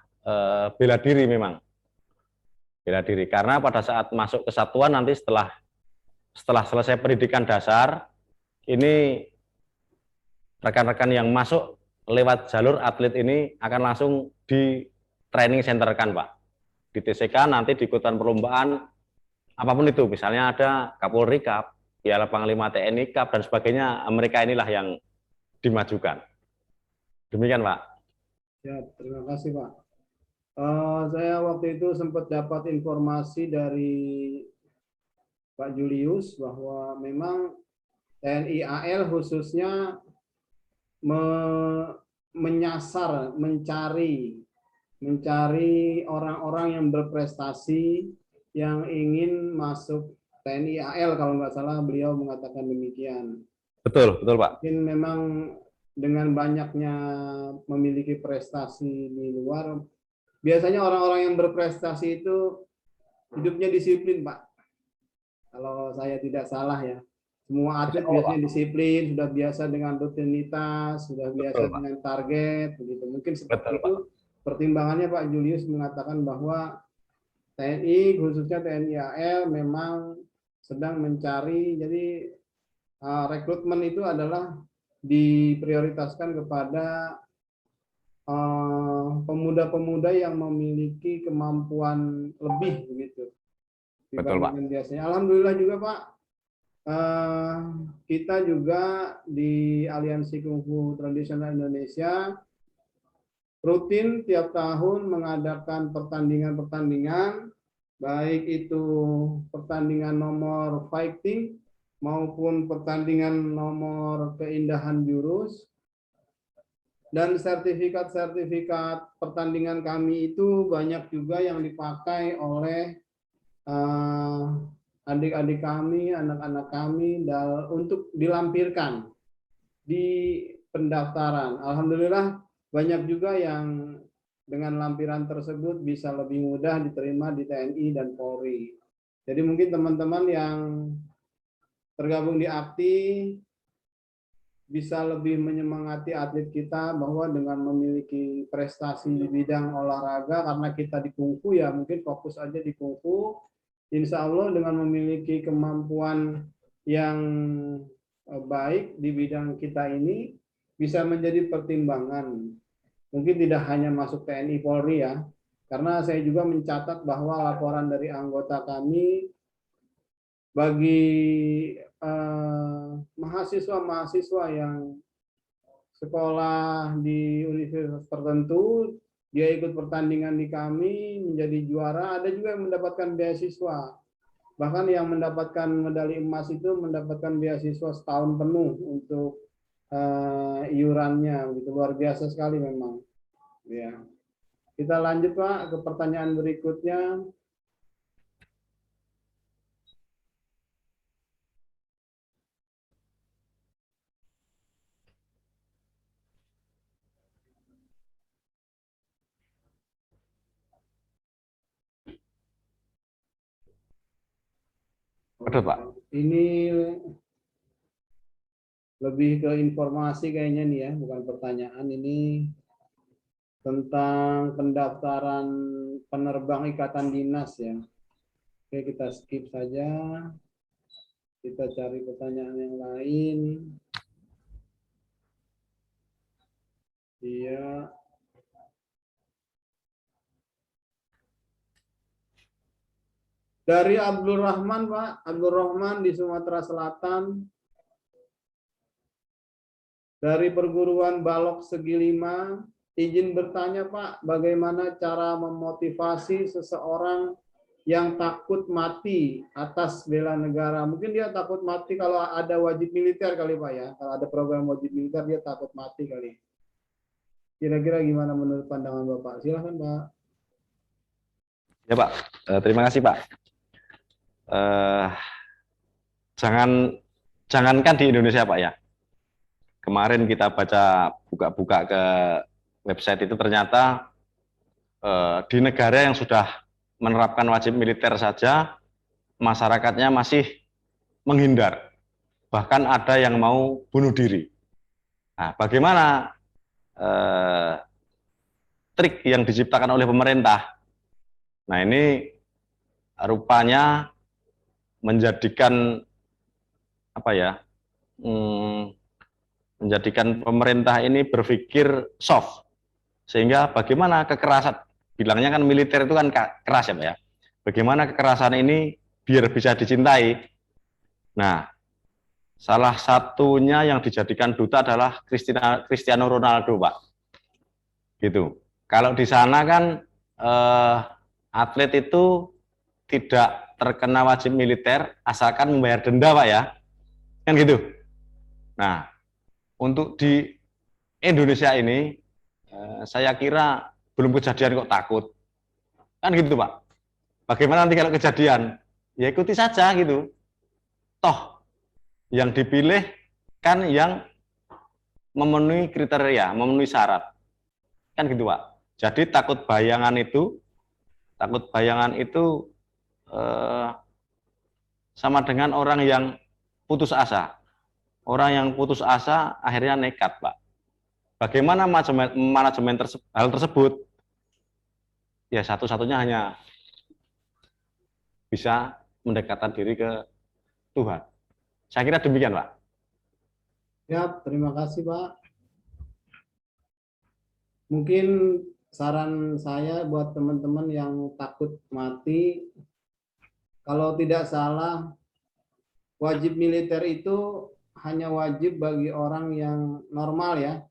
bela diri memang. Bela diri, karena pada saat masuk kesatuan nanti setelah selesai pendidikan dasar, ini rekan-rekan yang masuk lewat jalur atlet ini akan langsung di training center kan Pak. Di TCK nanti diikutan perlombaan apapun itu, misalnya ada Kapolri Cup, Piala Panglima TNI Cup dan sebagainya, mereka inilah yang dimajukan. Demikian Pak. Ya, terima kasih Pak. Saya waktu itu sempat dapat informasi dari Pak Julius bahwa memang TNI AL khususnya menyasar, mencari orang-orang yang berprestasi yang ingin masuk TNI AL, kalau nggak salah beliau mengatakan demikian. Betul, betul Pak. Mungkin memang dengan banyaknya memiliki prestasi di luar, biasanya orang-orang yang berprestasi itu hidupnya disiplin, Pak. Kalau saya tidak salah ya. Semua atlet biasanya disiplin, sudah biasa dengan rutinitas, sudah biasa dengan target, begitu. Mungkin seperti itu pertimbangannya Pak Julius mengatakan bahwa TNI, khususnya TNI AL, memang sedang mencari, jadi rekrutmen itu adalah diprioritaskan kepada pemuda-pemuda yang memiliki kemampuan lebih, begitu. Betul Pak. Biasanya. Alhamdulillah juga Pak. Kita juga di Aliansi Kungfu Tradisional Indonesia rutin tiap tahun mengadakan pertandingan-pertandingan, baik itu pertandingan nomor fighting maupun pertandingan nomor keindahan jurus, dan sertifikat-sertifikat pertandingan kami itu banyak juga yang dipakai oleh adik-adik kami, anak-anak kami untuk dilampirkan di pendaftaran. Alhamdulillah banyak juga yang dengan lampiran tersebut bisa lebih mudah diterima di TNI dan Polri. Jadi mungkin teman-teman yang tergabung di AKTI bisa lebih menyemangati atlet kita bahwa dengan memiliki prestasi di bidang olahraga, karena kita di kungfu ya mungkin fokus aja di kungfu, insya Allah dengan memiliki kemampuan yang baik di bidang kita ini bisa menjadi pertimbangan. Mungkin tidak hanya masuk TNI Polri ya, karena saya juga mencatat bahwa laporan dari anggota kami bagi mahasiswa-mahasiswa yang sekolah di universitas tertentu, dia ikut pertandingan di kami, menjadi juara, ada juga yang mendapatkan beasiswa. Bahkan yang mendapatkan medali emas itu mendapatkan beasiswa setahun penuh untuk iurannya, gitu. Luar biasa sekali memang. Ya. Kita lanjut Pak ke pertanyaan berikutnya. Betul Pak. Ini lebih ke informasi kayaknya nih ya, bukan pertanyaan. Ini tentang pendaftaran penerbang ikatan dinas ya. Oke, kita skip saja. Kita cari pertanyaan yang lain. Iya. Dari Abdul Rahman, Pak. Abdul Rahman di Sumatera Selatan. Dari perguruan Balok Segi 5. Izin bertanya, Pak, bagaimana cara memotivasi seseorang yang takut mati atas bela negara? Mungkin dia takut mati kalau ada wajib militer kali, Pak ya. Kalau ada program wajib militer, dia takut mati kali. Kira-kira gimana menurut pandangan Bapak? Silahkan, Pak. Ya Pak, terima kasih Pak. Jangankan di Indonesia Pak ya. Kemarin kita buka-buka ke website itu ternyata di negara yang sudah menerapkan wajib militer saja masyarakatnya masih menghindar. Bahkan ada yang mau bunuh diri. Nah, bagaimana trik yang diciptakan oleh pemerintah? Nah, ini rupanya menjadikan apa ya? Menjadikan pemerintah ini berpikir soft, sehingga bagaimana kekerasan, bilangnya kan militer itu kan keras ya Pak ya, bagaimana kekerasan ini biar bisa dicintai. Nah, salah satunya yang dijadikan duta adalah Cristiano Ronaldo Pak, gitu. Kalau di sana kan atlet itu tidak terkena wajib militer asalkan membayar denda Pak ya, kan gitu. Nah, untuk di Indonesia ini, saya kira belum kejadian kok takut. Kan gitu Pak. Bagaimana nanti kalau kejadian? Ya ikuti saja gitu. Toh yang dipilih kan yang memenuhi kriteria, memenuhi syarat. Kan gitu Pak. Jadi takut bayangan itu sama dengan orang yang putus asa. Orang yang putus asa akhirnya nekat Pak. Bagaimana manajemen hal tersebut? Ya satu-satunya hanya bisa mendekatkan diri ke Tuhan. Saya kira demikian, Pak. Ya, terima kasih, Pak. Mungkin saran saya buat teman-teman yang takut mati, kalau tidak salah, wajib militer itu hanya wajib bagi orang yang normal ya.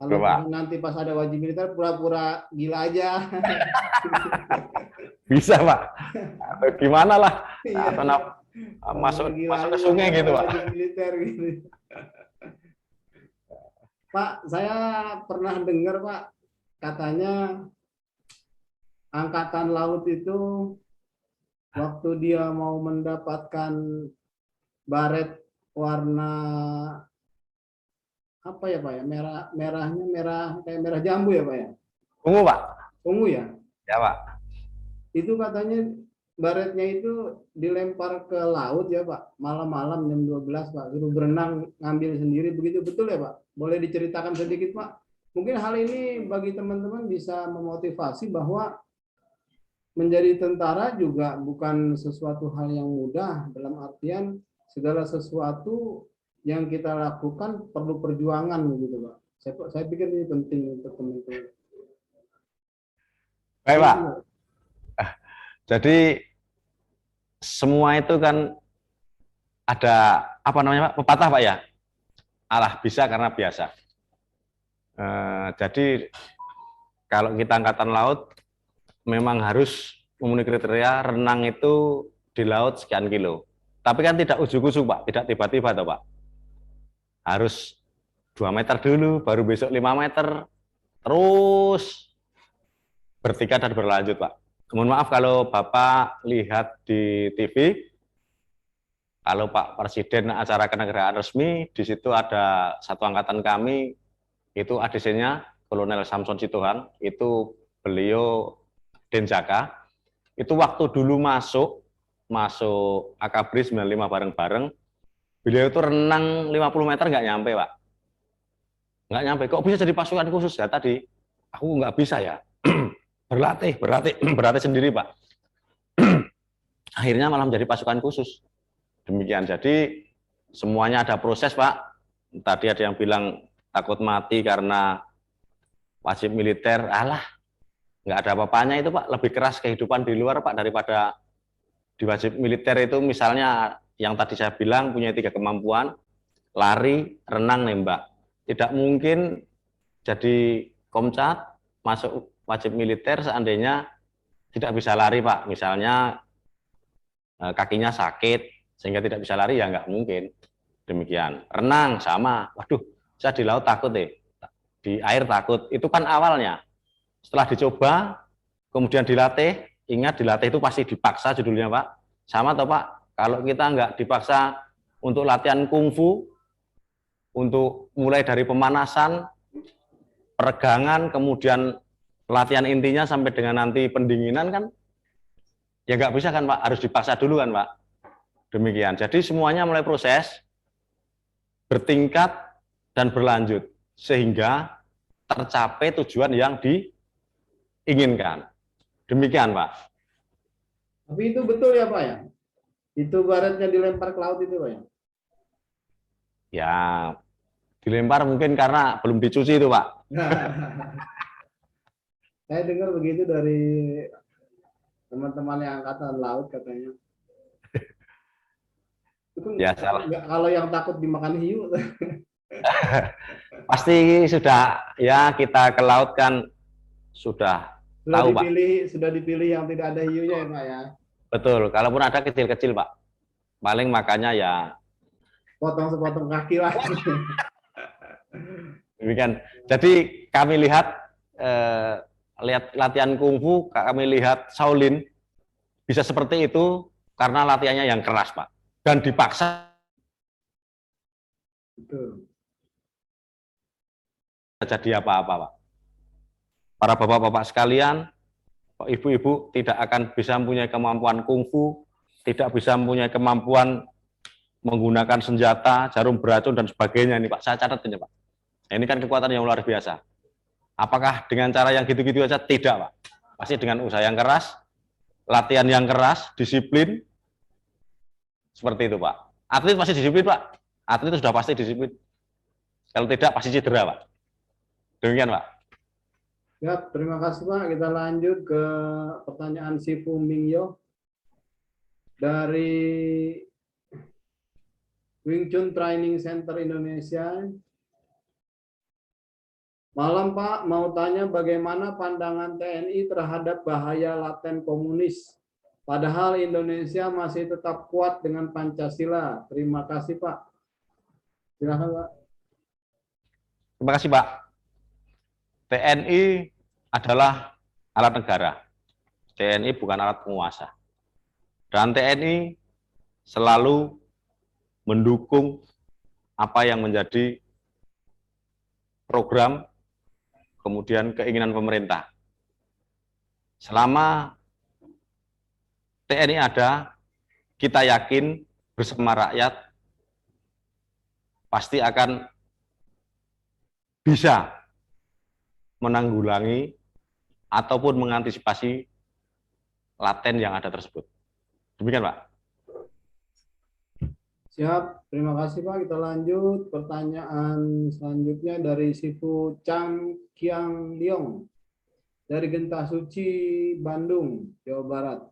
Kalau Pak. nanti pas ada wajib militer, pura-pura gila aja. Bisa, Pak. Atau gimana lah. Iya. Atau masuk ke sungai gitu, Pak. Militer gitu. Pak, saya pernah dengar, Pak, katanya Angkatan Laut itu waktu dia mau mendapatkan baret warna apa ya Pak ya, merahnya kayak merah jambu ya Pak ya, Ungu Pak. ungu ya, Ya Pak. itu katanya baretnya itu dilempar ke laut ya Pak, malam-malam jam 12 Pak, suruh berenang ngambil sendiri, begitu betul ya Pak? Boleh diceritakan sedikit Pak? Mungkin hal ini bagi teman-teman bisa memotivasi bahwa menjadi tentara juga bukan sesuatu hal yang mudah, dalam artian segala sesuatu yang kita lakukan perlu perjuangan gitu Pak. Saya pikir ini penting untuk teman-teman. Baik Pak. Jadi semua itu kan ada apa namanya Pak? Pepatah Pak ya. Allah bisa karena biasa. Jadi kalau kita angkatan laut memang harus memenuhi kriteria renang itu di laut sekian kilo. Tapi kan tidak ujuk-ujuk Pak, tidak tiba-tiba toh Pak. Harus 2 meter dulu, baru besok 5 meter, terus bertingkat dan berlanjut Pak. Mohon maaf kalau Bapak lihat di TV, kalau Pak Presiden acara kenegaraan resmi, di situ ada satu angkatan kami, itu ADC-nya Kolonel Samson Sitohang, itu beliau Denjaka, itu waktu dulu masuk Akabri 95 bareng-bareng, beliau itu renang 50 meter nggak nyampe Pak. Nggak nyampe, kok bisa jadi pasukan khusus ya tadi? Aku nggak bisa ya. berlatih sendiri Pak. Akhirnya malah menjadi pasukan khusus. Demikian, jadi semuanya ada proses Pak. Tadi ada yang bilang takut mati karena wajib militer, alah, nggak ada apa-apanya itu Pak. Lebih keras kehidupan di luar Pak daripada di wajib militer itu. Misalnya yang tadi saya bilang punya 3 kemampuan, lari, renang, nembak. Tidak mungkin jadi komcat masuk wajib militer seandainya tidak bisa lari Pak. Misalnya kakinya sakit sehingga tidak bisa lari, ya nggak mungkin. Demikian. Renang sama. Waduh, saya di laut takut deh. Di air takut. Itu kan awalnya. Setelah dicoba, kemudian dilatih. Ingat, dilatih itu pasti dipaksa judulnya Pak. Sama toh Pak, kalau kita nggak dipaksa untuk latihan kungfu, untuk mulai dari pemanasan, peregangan, kemudian latihan intinya sampai dengan nanti pendinginan kan, ya nggak bisa kan Pak, harus dipaksa dulu kan Pak. Demikian. Jadi semuanya mulai proses, bertingkat dan berlanjut sehingga tercapai tujuan yang diinginkan. Demikian Pak. Tapi itu betul ya Pak ya? Itu baretnya dilempar ke laut itu Pak ya? Ya, dilempar mungkin karena belum dicuci itu Pak. Saya dengar begitu dari teman-teman yang angkatan laut katanya. Itu Ya salah. kalau yang takut dimakan hiu. Pasti sudah, ya kita ke laut kan sudah tahu Pak. Sudah dipilih yang tidak ada hiunya ya Pak ya? Betul, kalaupun ada kecil-kecil Pak. Paling makanya ya Potong sepotong kaki lah. Demikian. Jadi kami lihat latihan kungfu, kami lihat Shaolin bisa seperti itu karena latihannya yang keras, Pak, dan dipaksa. Betul. Jadi apa-apa, Pak. Para bapak-bapak sekalian, ibu-ibu tidak akan bisa mempunyai kemampuan kungfu, tidak bisa mempunyai kemampuan menggunakan senjata, jarum beracun dan sebagainya ini, Pak. Saya catat ini, Pak. Ini kan kekuatan yang luar biasa. Apakah dengan cara yang gitu-gitu aja? Tidak, Pak. Pasti dengan usaha yang keras, latihan yang keras, disiplin, seperti itu, Pak. Atlet pasti disiplin, Pak. Atlet itu sudah pasti disiplin. Kalau tidak, pasti cedera, Pak. Demikian, Pak. Ya, terima kasih Pak. Kita lanjut ke pertanyaan Sifu Mingyo dari Wing Chun Training Center Indonesia. Malam Pak, mau tanya bagaimana pandangan TNI terhadap bahaya laten komunis, padahal Indonesia masih tetap kuat dengan Pancasila. Terima kasih Pak. Silakan Pak. Terima kasih, Pak. TNI adalah alat negara. TNI bukan alat penguasa. Dan TNI selalu mendukung apa yang menjadi program, kemudian keinginan pemerintah. Selama TNI ada, kita yakin bersama rakyat pasti akan bisa menanggulangi ataupun mengantisipasi laten yang ada tersebut. Demikian, Pak. Siap, terima kasih Pak. Kita lanjut pertanyaan selanjutnya dari Sifu Chang Kiang Liong dari Gentah Suci, Bandung, Jawa Barat.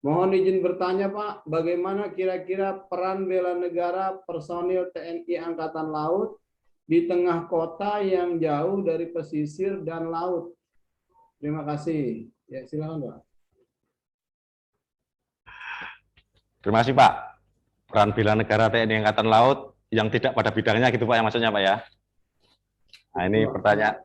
Mohon izin bertanya Pak, bagaimana kira-kira peran bela negara personil TNI Angkatan Laut di tengah kota yang jauh dari pesisir dan laut? Terima kasih. Ya, silakan Pak. Terima kasih, Pak. Peran bela negara TNI Angkatan Laut yang tidak pada bidangnya gitu, Pak, yang maksudnya, Pak, ya. Nah, ini pertanyaan.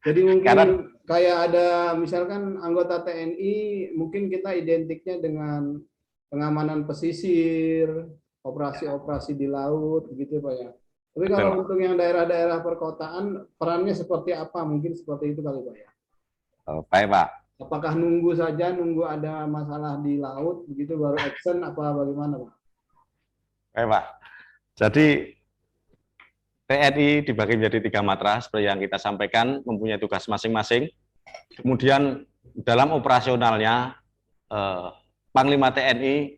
Jadi mungkin Karena kayak ada misalkan anggota TNI, mungkin kita identiknya dengan pengamanan pesisir, operasi-operasi di laut, begitu Pak ya. Tapi kalau betul, Pak. untuk yang daerah-daerah perkotaan, perannya seperti apa? Mungkin seperti itu kali Pak ya. Baik, Pak. Apakah nunggu saja, nunggu ada masalah di laut, begitu baru action, apa bagaimana Pak? Baik, Pak. Jadi TNI dibagi menjadi 3 matra seperti yang kita sampaikan, mempunyai tugas masing-masing. Kemudian dalam operasionalnya Panglima TNI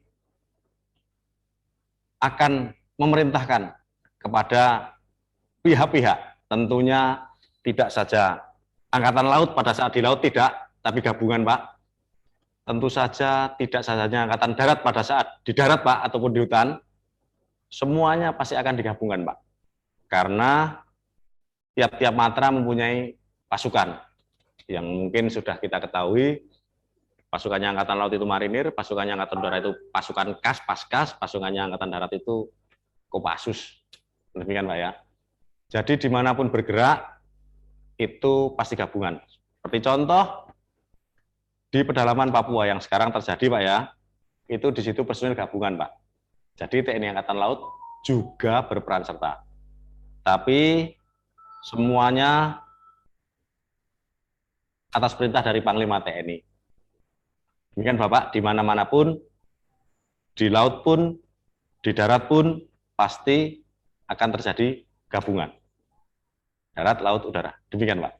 akan memerintahkan kepada pihak-pihak, tentunya tidak saja Angkatan Laut pada saat di laut tidak, tapi gabungan, Pak. Tentu saja tidak saja Angkatan Darat pada saat di darat, Pak, ataupun di hutan, semuanya pasti akan digabungkan, Pak. Karena tiap-tiap matra mempunyai pasukan yang mungkin sudah kita ketahui. Pasukannya Angkatan Laut itu marinir, pasukannya Angkatan Udara itu pasukan KAS, Paskas, pasukannya Angkatan Darat itu Kopassus. Demikian, Pak, ya. Jadi dimanapun bergerak, itu pasti gabungan. Seperti contoh, di pedalaman Papua yang sekarang terjadi, Pak, ya, itu di situ personil gabungan, Pak. Jadi TNI Angkatan Laut juga berperan serta. Tapi semuanya atas perintah dari Panglima TNI. Demikian Bapak, di mana-mana pun, di laut pun, di darat pun, pasti akan terjadi gabungan. Darat, laut, udara. Demikian, Pak.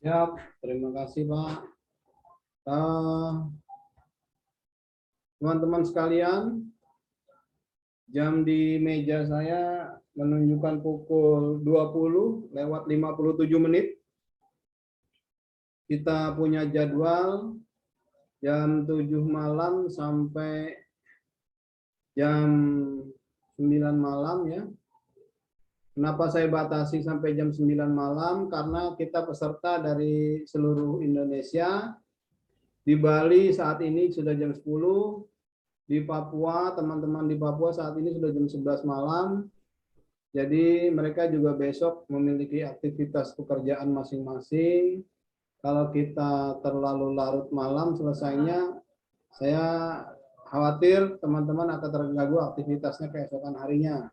Siap, terima kasih Pak. Teman-teman sekalian, jam di meja saya menunjukkan pukul 20:57. Kita punya jadwal jam 7 malam sampai jam 9 malam ya. Kenapa saya batasi sampai jam 9 malam? Karena kita peserta dari seluruh Indonesia. Di Bali saat ini sudah jam 10. Di Papua, teman-teman di Papua saat ini sudah jam 11 malam. Jadi mereka juga besok memiliki aktivitas pekerjaan masing-masing. Kalau kita terlalu larut malam selesainya, saya khawatir teman-teman akan terganggu aktivitasnya keesokan harinya.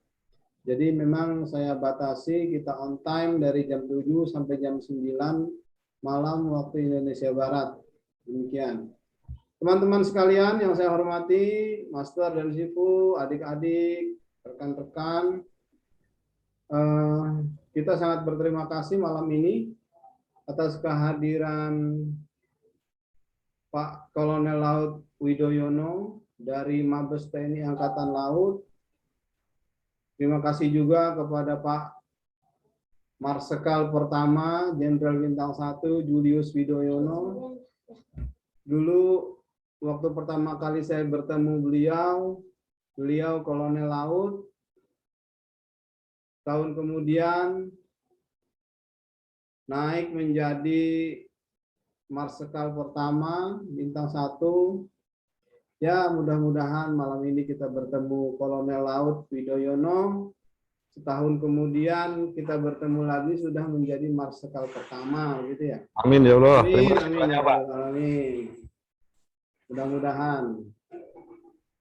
Jadi memang saya batasi kita on time dari jam 7 sampai jam 9 malam waktu Indonesia Barat. Demikian. Teman-teman sekalian yang saya hormati, Master dan Sifu, adik-adik, rekan-rekan, kita sangat berterima kasih malam ini atas kehadiran Pak Kolonel Laut Widoyono dari Mabes TNI Angkatan Laut. Terima kasih juga kepada Pak Marsikal Pertama Jenderal Bintang 1 Julius Widoyono. Dulu waktu pertama kali saya bertemu beliau Kolonel Laut. Tahun kemudian naik menjadi Marsikal Pertama Bintang 1. Ya, mudah-mudahan malam ini kita bertemu Kolonel Laut Widoyono. Setahun kemudian kita bertemu lagi sudah menjadi Marsikal Pertama, gitu ya. Amin ya Allah. Amin, amin, amin. Mudah-mudahan.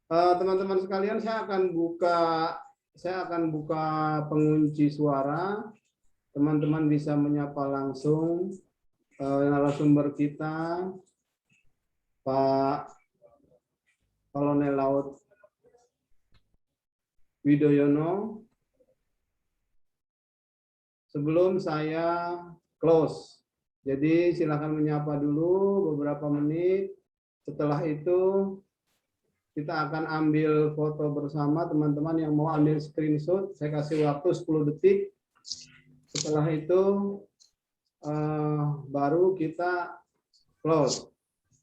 Teman-teman sekalian, saya akan buka pengunci suara. Teman-teman bisa menyapa langsung narasumber kita, Pak Kolonel Laut Widoyono. Sebelum saya close, jadi silakan menyapa dulu beberapa menit. Setelah itu kita akan ambil foto bersama. Teman-teman yang mau ambil screenshot, saya kasih waktu 10 detik. Setelah itu baru kita close.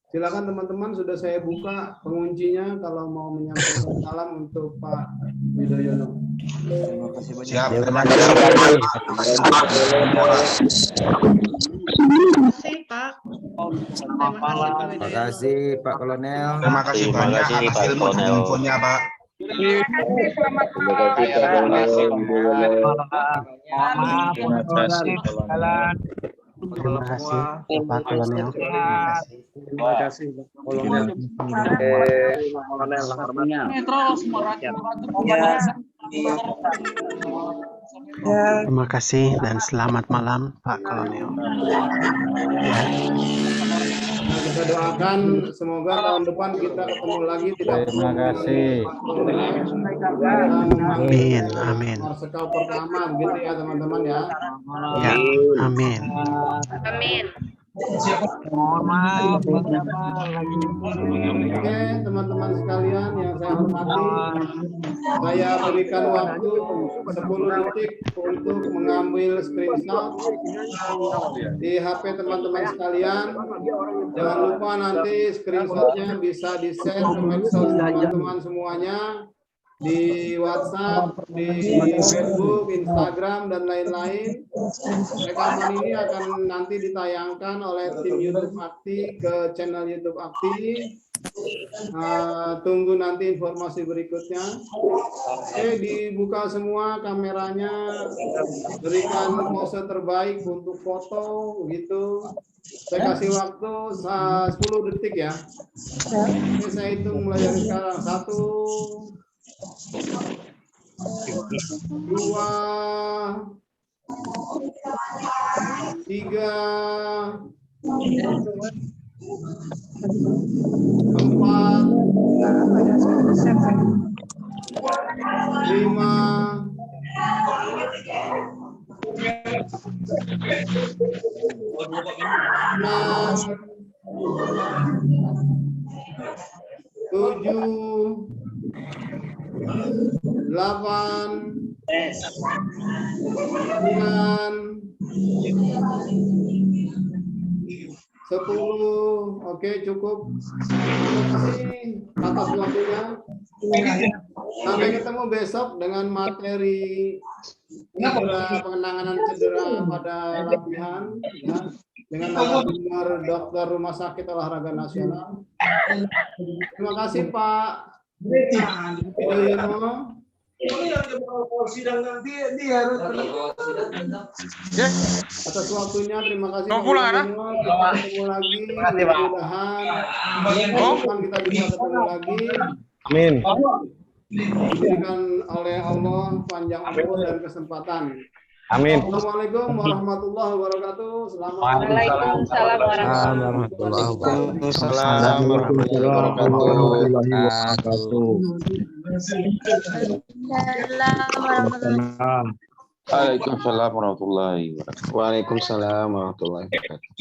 Silakan teman-teman, sudah saya buka penguncinya kalau mau menyampaikan salam untuk Pak Widoyono. Terima kasih banyak. Siap, Terima terima kasih. Pak. Terima kasih Pak Kolonel. Terima kasih banyak atas ilmu dan infonya, Pak. Terima kasih Pak Kolonel. Terima kasih Pak Kolonel. Terima kasih dan selamat malam Pak Kolonel. Nah, kita doakan semoga tahun depan kita ketemu lagi. Terima kasih. Amin, amin. Marsikal Pertama, gitu ya teman-teman ya. Ya, amin. Amin. Oke, teman-teman sekalian yang saya hormati, saya berikan waktu 10 detik untuk mengambil screenshot di HP teman-teman sekalian. Jangan lupa nanti screenshotnya bisa di-share ke medsos teman-teman semuanya, di WhatsApp, di Facebook, Instagram, dan lain-lain. Rekaman ini akan nanti ditayangkan oleh tim YouTube Akti ke channel YouTube Akti. Tunggu nanti informasi berikutnya. Oke, dibuka semua kameranya, berikan pose terbaik untuk foto, gitu. Saya kasih waktu 10 detik ya. Oke, saya hitung mulai dari sekarang. 1, 2, 3, 4, 5, 6, 7, 8, 9, 10. Oke, cukup. Terima kasih atas waktunya. Sampai ketemu besok dengan materi penanganan cedera pada latihan, ya, dengan narasumber dokter Rumah Sakit Olahraga Nasional. Terima kasih Pak Widoyono. Atas waktunya terima kasih. Mau pulang, Bapak semua. Kita ketemu lagi. Mudah-mudahan kita bisa ketemu lagi. Amin. Diberikan oleh Allah panjang umur dan kesempatan. Amin. Assalamualaikum warahmatullahi wabarakatuh. Selamat Waalaikumsalam warahmatullahi Waalaikumsalam warahmatullahi wabarakatuh. Waalaikumsalam warahmatullahi wabarakatuh. Waalaikumsalam warahmatullahi wabarakatuh.